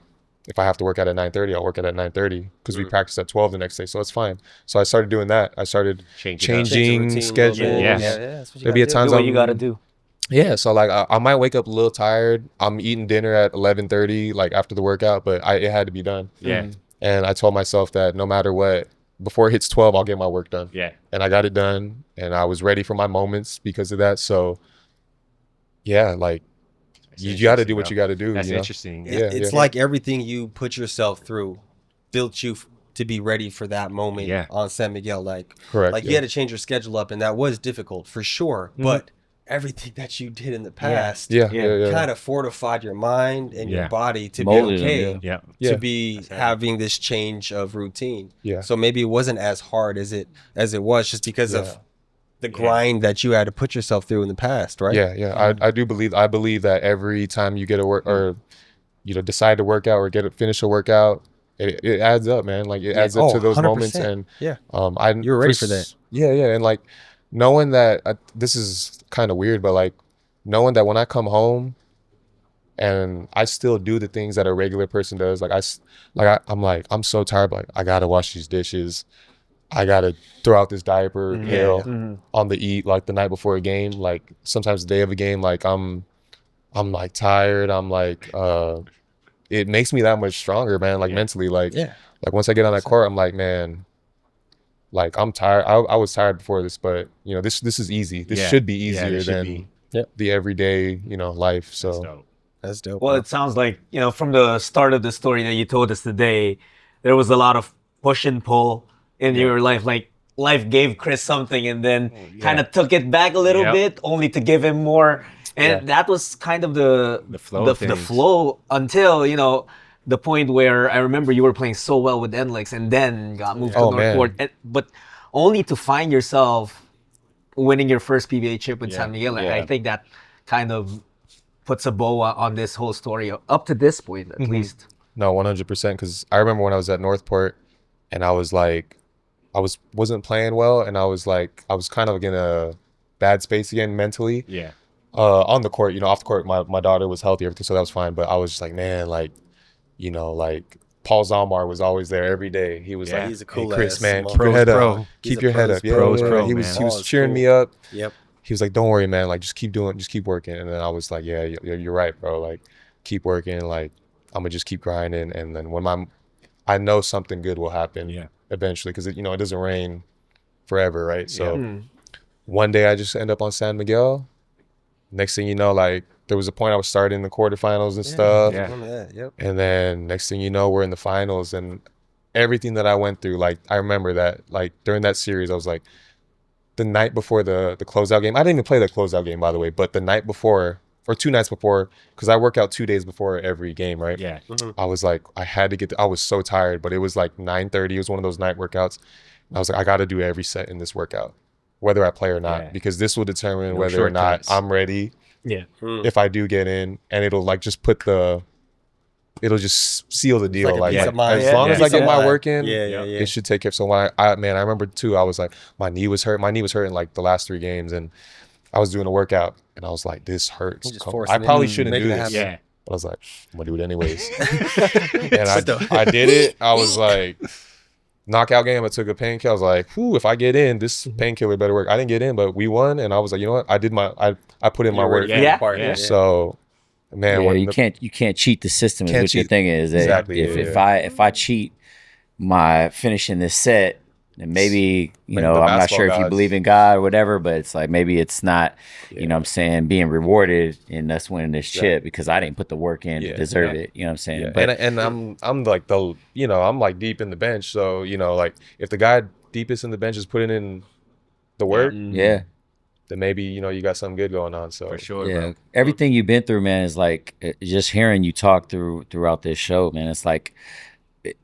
if I have to work out at 9:30, I'll work out at 9:30 because we practice at 12 the next day. So it's fine. So I started doing that. I started changing schedules. Yeah. That's what you There'd be a gotta times Do what you got to do. yeah, so like I might wake up a little tired. I'm eating dinner at 11:30, like after the workout, but it had to be done. Yeah. And I told myself that no matter what, before it hits 12, I'll get my work done. Yeah. And I got it done, and I was ready for my moments because of that. So yeah, like you got to do what you got to do. That's you know? interesting. Yeah, It's like everything you put yourself through built you to be ready for that moment on San Miguel. Like, Correct, Like you had to change your schedule up, and that was difficult for sure. But everything that you did in the past kind of fortified your mind and your body to Molded be okay them, to be having this change of routine. Yeah. So maybe it wasn't as hard as it was just because of the grind that you had to put yourself through in the past, right? Yeah. I believe that every time you get a work or you know decide to work out or finish a workout, it adds up, man. Like it adds up to those 100%. moments, and You're ready for that. Yeah, and like knowing that this is kind of weird, but like knowing that when I come home and I still do the things that a regular person does, I'm so tired, but like I gotta wash these dishes, I gotta throw out this diaper pail on the eat like the night before a game, like sometimes the day of a game, like I'm like tired, I'm like it makes me that much stronger, man, like mentally, like once I get on that court, I'm like, man, like I'm tired. I was tired before this, but you know, this is easy. This should be easier than the everyday, you know, life. So That's dope. Well, it sounds like, you know, from the start of the story that you told us today, there was a lot of push and pull in your life. Like life gave Kris something and then kind of took it back a little bit, only to give him more. And that was kind of the flow until, you know, the point where I remember you were playing so well with NLEX and then got moved to Northport. But only to find yourself winning your first PBA chip with San Miguel. I think that kind of puts a bow on this whole story up to this point, at least. No, 100%. Because I remember when I was at Northport and I was like, wasn't playing well, and I was kind of in a bad space again mentally. Yeah. On the court, you know, off the court, my daughter was healthy, everything, so that was fine. But I was just like, man, like, you know, like Paul Zalmar was always there every day. He was like, he's a cool hey, Kris, ass man, mom. keep your head Pro. up. Keep your head up. He was cheering me up. Yep. He was like, don't worry, man. Like, just keep working. And then I was like, yeah, you're right, bro. Like, keep working. Like, I'm gonna just keep grinding. And then when I know something good will happen eventually, because you know, it doesn't rain forever, right? So one day I just end up on San Miguel. Next thing you know, like, there was a point I was starting the quarterfinals and stuff. And then next thing you know, we're in the finals, and everything that I went through, like, I remember that, like, during that series, I was like, the night before the closeout game, I didn't even play the closeout game, by the way, but the night before, or 2 nights before, because I work out 2 days before every game, right? Yeah. I was like, I had to I was so tired, but it was like 9:30. It was one of those night workouts. And I was like, I got to do every set in this workout, whether I play or not, because this will determine whether or not I'm ready. Yeah. If I do get in, and it'll like just it'll just seal the deal. like a Like piece of mind. as long as I get my work in, Yeah. it should take care. So when I remember too, I was like, my knee was hurting like the last 3 games, and I was doing a workout, and I was like, this hurts. I probably shouldn't do this. Yeah. But I was like, I'm gonna do it anyways. And I did it. I was like, knockout game, I took a painkiller. I was like, whew, if I get in, this painkiller better work. I didn't get in, but we won, and I was like, you know what? I put in my work. So, man, you can't cheat the system. Is what your thing is. Exactly. If I cheat my finishing this set, And maybe, Maybe know, the I'm not basketball sure if you gods. believe in God or whatever, but it's like maybe it's not, you know what I'm saying, being rewarded in us winning this chip because I didn't put the work in to deserve it. You know what I'm saying? Yeah. But And I'm like I'm like deep in the bench. So, like if the guy deepest in the bench is putting in the work, yeah. then maybe, you got something good going on. So For sure, Yeah, bro. everything you've been through, man, is like just hearing you talk throughout this show, man. It's like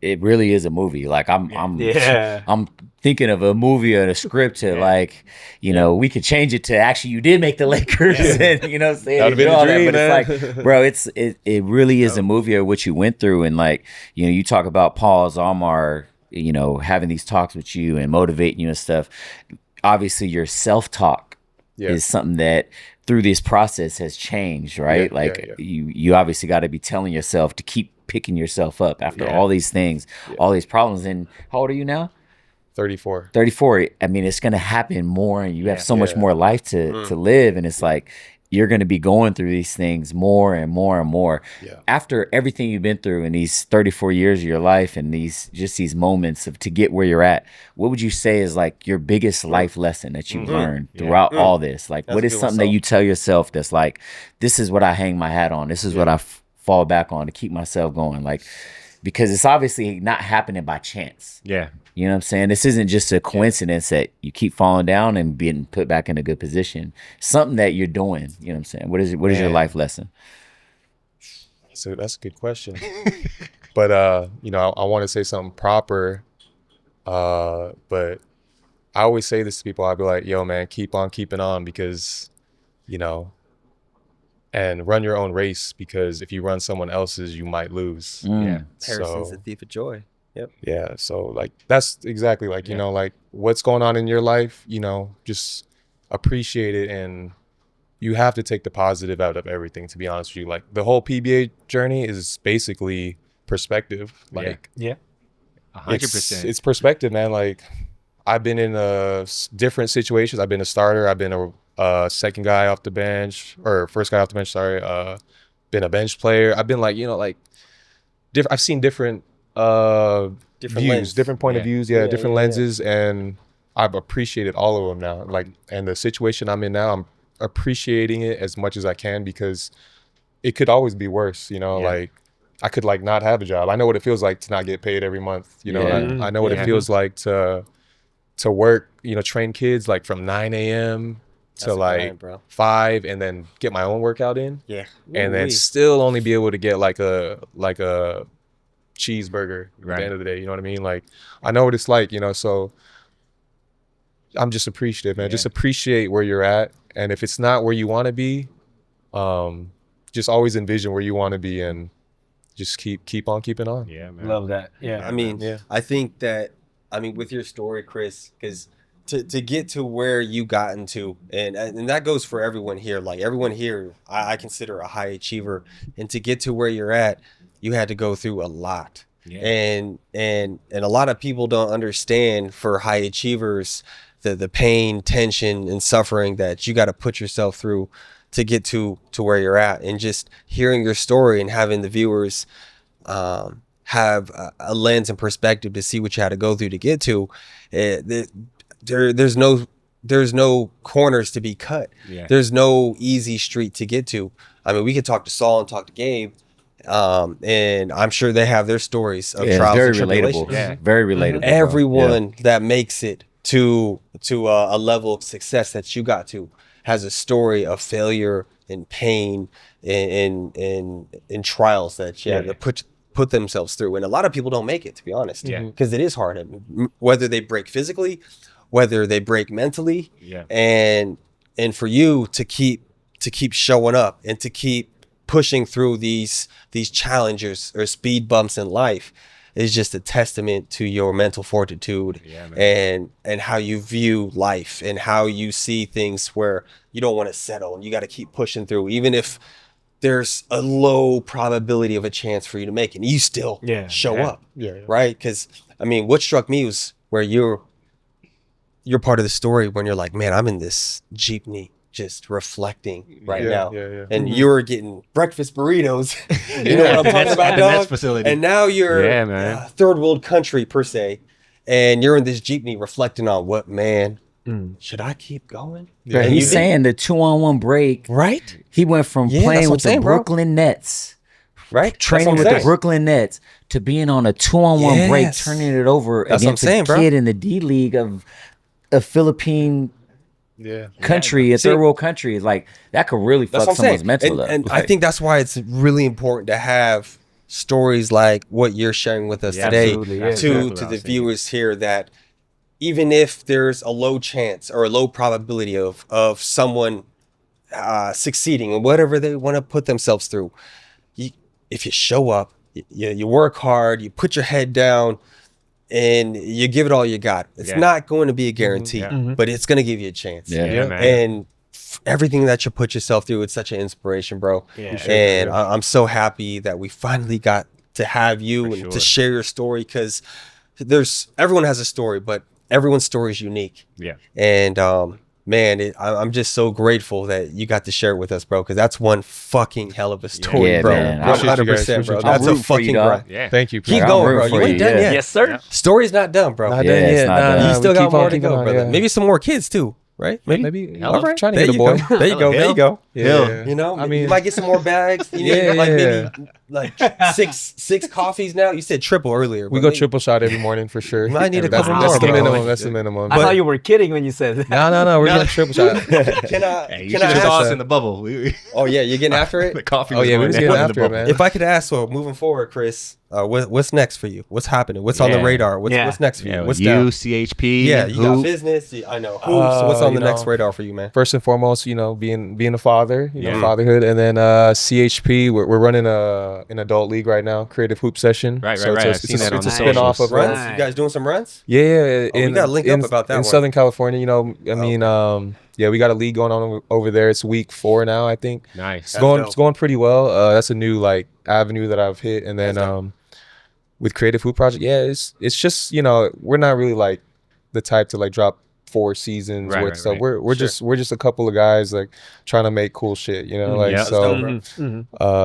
it really is a movie. Like Yeah. I'm thinking of a movie or a script to like, we could change it to actually you did make the Lakers, and what I'm saying, That would've been the all that, dream, but man. it's like, bro, it really is a movie of what you went through, and like, you talk about Paul Zalmar, having these talks with you and motivating you and stuff. Obviously, your self-talk is something that through this process has changed, right? You obviously got to be telling yourself to keep picking yourself up after all these things, all these problems. And how old are you now? 34. 34. I mean, it's going to happen more, and you have so much more life to live. And it's like, you're going to be going through these things more and more and more. Yeah. After everything you've been through in these 34 years of your life and these moments to get where you're at, what would you say is like your biggest life lesson that you've learned throughout all this? Like, what is something that you tell yourself that's like, this is what I hang my hat on. This is what I fall back on to keep myself going. Like, because it's obviously not happening by chance. Yeah. You know what I'm saying? This isn't just a coincidence that you keep falling down and being put back in a good position. Something that you're doing. You know what I'm saying? What is your life lesson? So that's a good question. But I want to say something proper. But I always say this to people. I'll be like, yo, man, keep on keeping on, because, and run your own race, because if you run someone else's, you might lose. Yeah. Harrison's the thief of joy. Yep. Yeah. So like, that's exactly like, like what's going on in your life, just appreciate it. And you have to take the positive out of everything, to be honest with you. Like, the whole PBA journey is basically perspective. Like, 100%. It's perspective, man. Like, I've been in different situations. I've been a starter. I've been a second guy off the bench, or first guy off the bench. Sorry. Been a bench player. I've been like, I've seen different views, different point of views. Different lenses. And I've appreciated all of them now. Like, and the situation I'm in now, I'm appreciating it as much as I can, because it could always be worse. Like, I could like not have a job. I know what it feels like to not get paid every month. I know what it feels like to work, train kids like from 9 a.m. to like 5, and then get my own workout in. Yeah. And then still only be able to get like a cheeseburger at the end of the day. You know what I mean? Like, I know what it's like, so I'm just appreciative, man. Just appreciate where you're at. And if it's not where you want to be, just always envision where you want to be, and just keep on keeping on. Yeah, man. Love that. Yeah. I mean, I think that, with your story, Kris, because to get to where you gotten to, and that goes for everyone here. Like, everyone here, I consider a high achiever, and to get to where you're at, you had to go through a lot. Yeah. And a lot of people don't understand, for high achievers, the pain, tension, and suffering that you got to put yourself through to get to where you're at. And just hearing your story and having the viewers have a lens and perspective to see what you had to go through to get to, there's no corners to be cut. Yeah. There's no easy street to get to. I mean, we could talk to Saul and talk to Gabe, and I'm sure they have their stories of trials and tribulations. Yeah, very relatable. Everyone that makes it to a level of success that you got to has a story of failure and pain and trials that you had to put themselves through. And a lot of people don't make it, to be honest, because it is hard, whether they break physically, whether they break mentally, and for you to keep showing up and to keep pushing through these challenges or speed bumps in life is just a testament to your mental fortitude, and how you view life and how you see things, where you don't want to settle and you got to keep pushing through, even if there's a low probability of a chance for you to make it, and you still show up, right? Because what struck me was where you're part of the story when you're like, man, I'm in this jeepney just reflecting now. And you're getting breakfast burritos. You know what I'm talking about, at the dog? Nets facility. And now you're third world country per se, and you're in this jeepney reflecting on what, man, should I keep going? Bro, And he's you- saying the 2-on-1 break. right, He went from Yeah, that's playing what with I'm saying, the bro. Brooklyn Nets, right, training with the Brooklyn Nets, to being on a 2-on-1 break, Yes. turning it over That's what I'm against saying, a bro. kid in the D League of a Philippine country, a See- third world country. Is like that could really That's fuck what I'm someone's saying. mental And up. I think that's why it's really important to have stories like what you're sharing with us today absolutely, yeah. That's to exactly what the I was thinking. viewers here, that even if there's a low chance or a low probability of someone succeeding in whatever they want to put themselves through, if you show up, you work hard, you put your head down, and you give it all you got, it's Yeah. not going to be a guarantee, Yeah. but it's going to give you a chance. Yeah. Yeah, man. And everything that you put yourself through, it's such an inspiration, bro. Yeah. And I'm so happy that we finally got to have you For and sure. to share your story, because everyone has a story, but everyone's story is unique. Yeah. And man, I'm just so grateful that you got to share it with us, bro, because that's one fucking hell of a story, Yeah, bro. man. 100%, bro. I'm That's a rooting for you, fucking dog. grind. Yeah. Thank you. Keep I'm going, rooting bro. for You you, ain't done yeah. yet. Yes, sir. Story's not done, bro. Not Yeah, done it's yet. not done. Nah, You still we got keep more on to keeping go, on, brother. yeah. Maybe some more kids too, right? Maybe. All right. Trying to There get a you boy. go. There you go. There you go. Yeah. You know, I mean, you might get some more bags. You Yeah, need like yeah. maybe like six coffees now. You said triple earlier. we but go maybe- triple shot every morning for sure. You might need a That's- couple That's more, the bro. minimum. That's the minimum. I thought you were kidding when you said that. No. We're getting triple shot. Can I? Hey, you Can should I have saw us ask? in the bubble. We- Oh yeah, you're getting after the it. coffee. Oh was yeah, we going was down getting in the after it, bubble. man. If I could ask, so moving forward, Chris, what's next for you? What's happening? What's on the Yeah. radar? What's Yeah. next for you? Yeah, What's you, down? CHP. Yeah, you got Hoop. business. I know. Hoops. What's on the you next know, radar for you, man? First and foremost, being a father, Yeah. fatherhood, and then CHP. We're running an adult league right now, creative hoop session. Right. So I've it's seen that on it's a the spin-off socials. of Runs? Right. You guys doing some runs? Yeah, we gotta link up about that in one. Southern California. We got a league going on over there. It's week 4 now, I think. Nice. It's going pretty well. That's a new avenue that I've hit, and then with Creative Food Project, yeah, it's just we're not really the type to drop 4 seasons Right, worth right, stuff. right. We're just a couple of guys trying to make cool shit, Yeah. so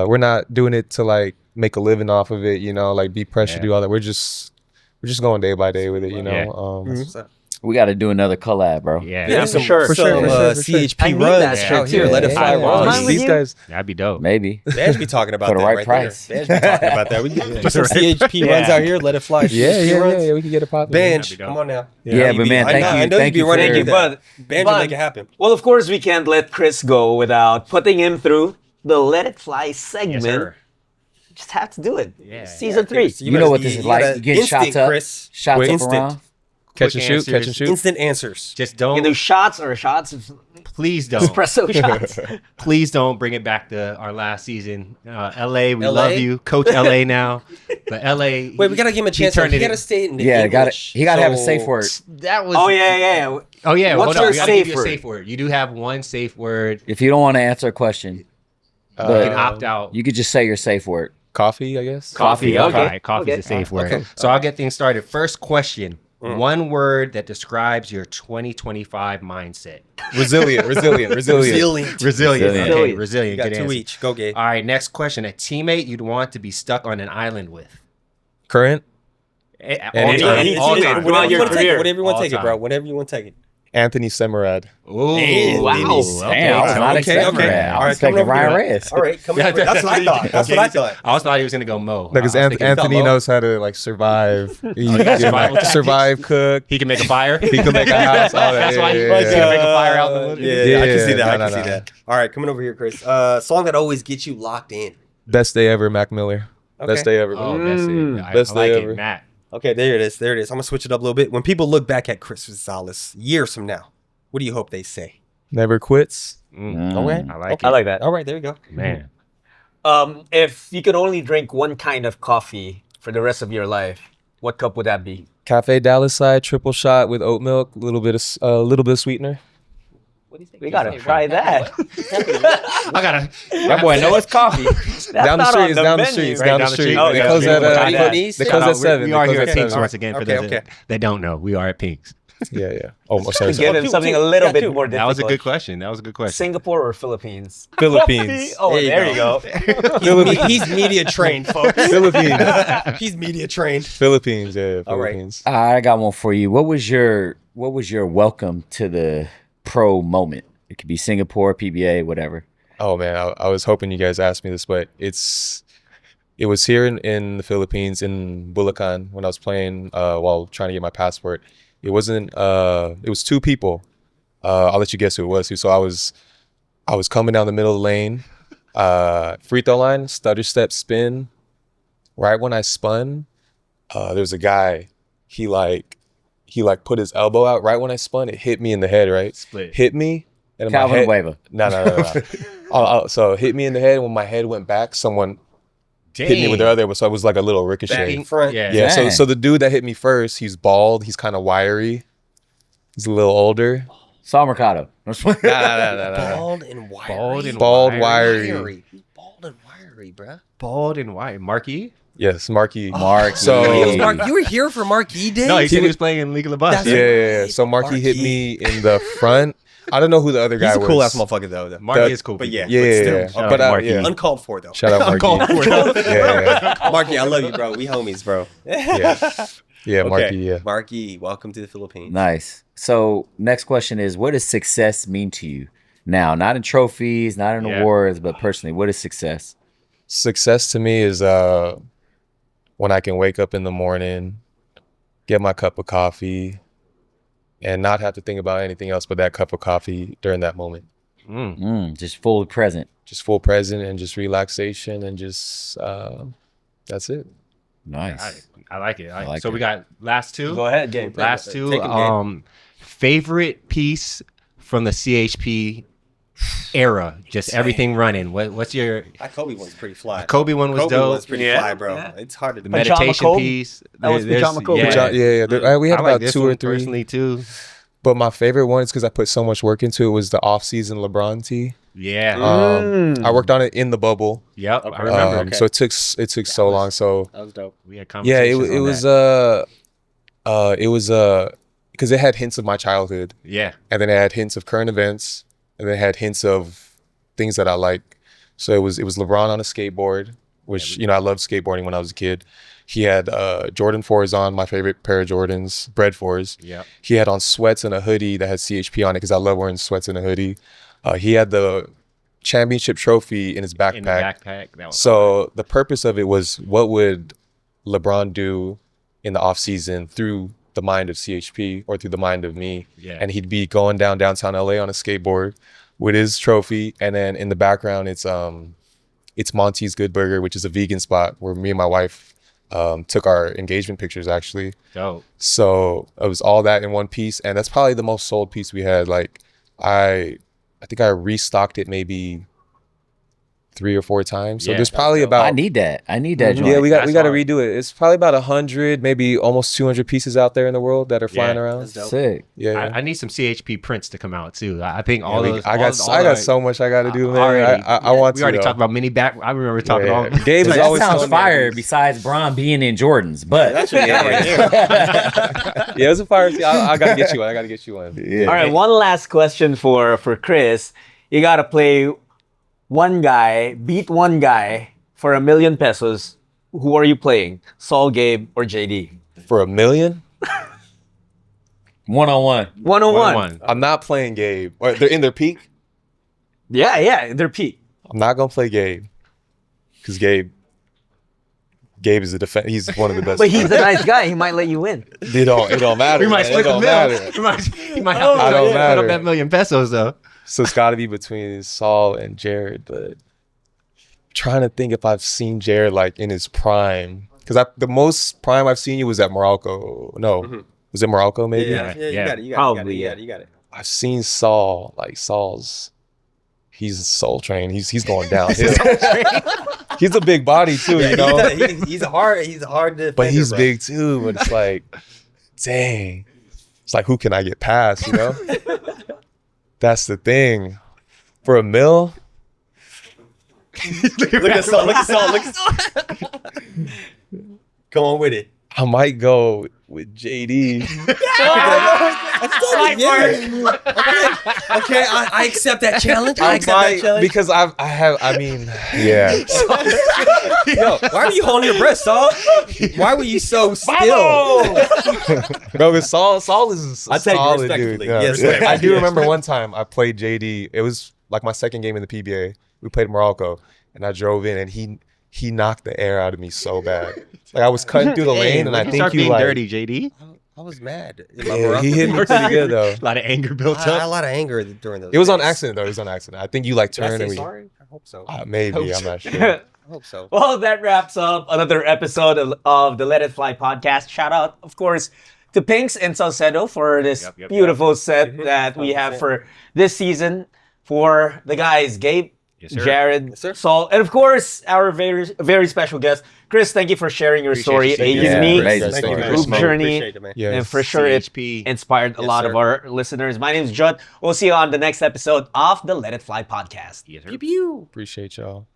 we're not doing it to make a living off of it, be pressured to do all that. We're just going day by day with it, Yeah. We got to do another collab, bro. Yeah. Yeah, for sure. for sure, Some for sure, for sure. CHP I need runs that shit out here. too. Let it Yeah. fly. Yeah. Runs. Mine with These you? guys. That'd be dope. Maybe. Badge be talking about For the that right right price. there. Badge be talking about that. We get some CHP runs out here. Let it fly. CHP runs. We can get a pop. Bench, That'd be dope. come on now. Yeah, You but be- man, I thank know- you. I know Thank you'd be you running for- with that. But- Bench but- will make it happen. Well, of course, we can't let Chris go without putting him through the Let It Fly segment. Yes, sir. Just have to do it. Yeah. Season 3. You know what this is like? gotta You getting instant, shots up, Chris. shots Wait, up instant. around. Catch and Quick shoot. answers. Catch and shoot. Instant answers. Just You don't. can do shots or shots. Please don't. Espresso shots. Please don't bring it back to our last season. LA, we LA? love you, Coach LA now. But LA, Wait, we gotta give him a chance. turned He it gotta in. stay in the Yeah, English. he got to have a So- safe word. That was. Oh, yeah. Oh yeah. What's Hold on. your We gotta give safe you a word? safe word. You do have one safe word. If you don't want to answer a question, You but can opt out. you could just say your safe word. Coffee, I guess. Coffee. Okay. Okay. Coffee's Okay. a safe word. Okay. So I'll get things started. First question. One word that describes your 2025 mindset. Resilient. Resilient. Resilient. Okay, Resilient. resilient. You got Good 2 answer. each. Go, Gabe. All right, next question. A teammate you'd want to be stuck on an island with. Current. All Anytime. time. Any All teammate. time. Throughout your Whatever career. you want to All take it, bro. time. Whatever you want to take it. Anthony Semerad. Ooh, Hey, wow. Damn, I was not Okay, expecting okay. that. I All was right, expecting coming over Ryan here. Reyes. All right, come on. That's what I thought. That's what I thought. I also thought he was gonna go Mo. Because I was thinking Anthony Low. knows how to survive. survival tactics. Survive, cook. he can make a fire. He can make a house. All that. That's why he Yeah, can yeah, make a fire out in the woods. Yeah, I can see that. Yeah, I no, can no, see no. that. All right, coming over here, Chris. Song that always gets you locked in. Best day ever, Mac Miller. Okay. Best day ever. Oh, bro. that's it. I Best like day it, ever. Matt. Okay, there it is. There it is. I'm gonna switch it up a little bit. When people look back at Kris Rosales years from now, what do you hope they say? Never quits. Okay, I like I it. like that. All right, there you go. Man. If you could only drink one kind of coffee for the rest of your life, what cup would that be? Cafe Dallas side triple shot with oat milk, a little bit of sweetener. We gotta try that. I gotta. That boy know it's coffee. Down the not street, on it's the down the menu. street, it's Right down the down the street. street. They Okay, close okay, at we'll try that. they close at 7. We are They here close at at Pinks 7. once again for Okay, those okay. that don't know. We are at Pinks. Yeah. Oh, sorry. Get him two, something two. a little Yeah, bit two. more That was a difficult. good question. That was a good question. Singapore or Philippines? Philippines. Oh, There you there you go. He's media trained, folks. Philippines. He's media trained. Philippines. Yeah. All right. Philippines. I got one for you. What was your welcome to the pro moment? It could be Singapore, PBA, whatever. Oh man, I was hoping you guys asked me this, but it was here in the Philippines in Bulacan when I was playing while trying to get my passport. It wasn't it was two people. I'll let you guess who it was. So I was coming down the middle of the lane, free throw line, stutter step spin. Right when I spun, there was a guy. He put his elbow out right when I spun. It hit me in the head. Right, Split. hit me. And my Calvin head, Waiver. No. So it hit me in the head. When my head went back, someone hit me with their other. So it was like a little ricochet. Back front. Yeah. Yeah. Dang. So the dude that hit me first, he's bald. He's kind of wiry. He's a little older. Saul Mercado. Nah. Bald and wiry. Bald, wiry. Bald and wiry, bruh. Bald and white. Marquis? Yes, Marquis. Mark. So- It was Mark. You were here for Marquis Day? No, he said he was playing in League of the Bus. That's Yeah. So Marquis hit me in the front. I don't know who the other guy He's a was. cool ass motherfucker though. Marquis is cool. But people. yeah. Yeah. Shout out But to Marquis. yeah. Uncalled for though. Shout out Marquis. Yeah. Marquis, I love you, bro. We homies, bro. Yeah, Marquis. Yeah. Marquis, welcome to the Philippines. Nice. So next question is, what does success mean to you now? Not in trophies, not in Yeah. awards, but personally, what is success? Success to me is when I can wake up in the morning, get my cup of coffee, and not have to think about anything else but that cup of coffee during that moment. Just fully present. Just full present and just relaxation and just that's it. Nice. I like it. like So it. we got last two. Go ahead, Gabe. Last two. Take 'em, Gabe. Favorite piece from the CHP era. Just everything running. What's your That Kobe one's pretty fly. Kobe one was Kobe dope. one's pretty Yeah. fly, bro. Yeah. It's hard to The Pajama meditation Kobe? piece. That was Pajama Kobe, Yeah. right? Yeah. We had I like about this 2 one or 3. personally too. But my favorite one is because I put so much work into it was the off-season LeBron tee. Yeah. I worked on it in the Yep. I remember. Okay. So it took so long. So That was dope. We had yeah, conversations on it was because it had hints of my childhood, Yeah. and then it had hints of current events, and then it had hints of things that I like. So it was LeBron on a skateboard, which I loved skateboarding when I was a kid. He had Jordan 4s on, my favorite pair of Jordans, Bread 4s. Yep. He had on sweats and a hoodie that had CHP on it because I love wearing sweats and a hoodie. He had the championship trophy in his backpack. In the backpack. That was So the purpose of it was, what would LeBron do in the off season through the mind of CHP or through the mind of me? Yeah. And he'd be going downtown LA on a skateboard with his trophy, and then in the background it's Monty's Good Burger, which is a vegan spot where me and my wife took our engagement pictures actually. dope. So it was all that in one piece, and that's probably the most sold piece we had. Like I think I restocked it maybe 3 or 4 times. So Yeah, there's that's probably dope. about I need that. I need that joint. yeah, we got That's to hard. redo it. It's probably about 100, maybe almost 200 pieces out there in the world that are flying Yeah, around. That's dope. Sick. Yeah, I need some CHP prints to come out too. I think all Yeah, those. I got so much I got to do, man. I want We to. already though. talked about mini back. I remember talking Yeah. about. Gabe is That always sounds telling me fire. these. Besides Bron being in Jordans, but That's what right there. Yeah, it's a fire. I got to get you one. I got to get you one. yeah. All right, one last question for Kris. You got to play beat one guy for $1 million pesos. Who are you playing? Saul, Gabe, or JD? For $1 million, 1-on-1. 101. One. I'm not playing Gabe. Or they're in their peak. Yeah, they're Pete. I'm not gonna play Gabe because Gabe is a defense. He's one of the best. But he's a nice guy. He might let you win. It don't matter. We might man. split It the don't bill. matter. He might have to I don't put matter. up that $1 million pesos though. So it's got to be between Saul and Jared, but I'm trying to think if I've seen Jared like in his prime, because the most prime I've seen you was at Morocco. No, was it Morocco maybe? Yeah, you Yeah. got it. Probably, You got it. I've seen Saul, like he's a soul train. He's going downhill. He's a big body too, you know. He's a hard defender, But he's bro. big too. But it's like, dang. It's like, who can I get past, you know? That's the thing. For $1 million, Look at Saul. Come on with it. I might go with JD. Slide Yeah. Okay, I accept that challenge. I accept that challenge. Because I mean, yeah. Yo, why were you holding your breath, Saul? Why were you so still? Bro, because Saul is I take solid, dude. respectfully. Yeah. Yes, I do remember one time I played JD. It was like my second game in the PBA. We played Morocco, and I drove in, and he knocked the air out of me so bad. Like I was cutting through the lane, and I think start you being like dirty, JD. I was mad. Yeah, he hit me pretty good though. A lot of anger built I had a up. lot of anger during those. It was on days. accident though. It was on accident. I think you like Did I turned say and we. sorry? I hope so. Maybe I'm not sure. I hope so. Well, that wraps up another episode of the Let It Fly podcast. Shout out, of course, to Pinks and Salcedo for this beautiful set that we have for this season. For the guys, Gabe, sir. Jared, Yes, sir. Saul, and of course, our very, very special guest, Kris. Thank you for sharing your story, you, a yeah, unique amazing Thank story. you. group journey. Appreciate it, man. Yes. And for sure, it CHP. inspired a lot of sir. our listeners. My name is Jutt. We'll see you on the next episode of the Let It Fly podcast. Yes, sir. Pew pew. Appreciate y'all.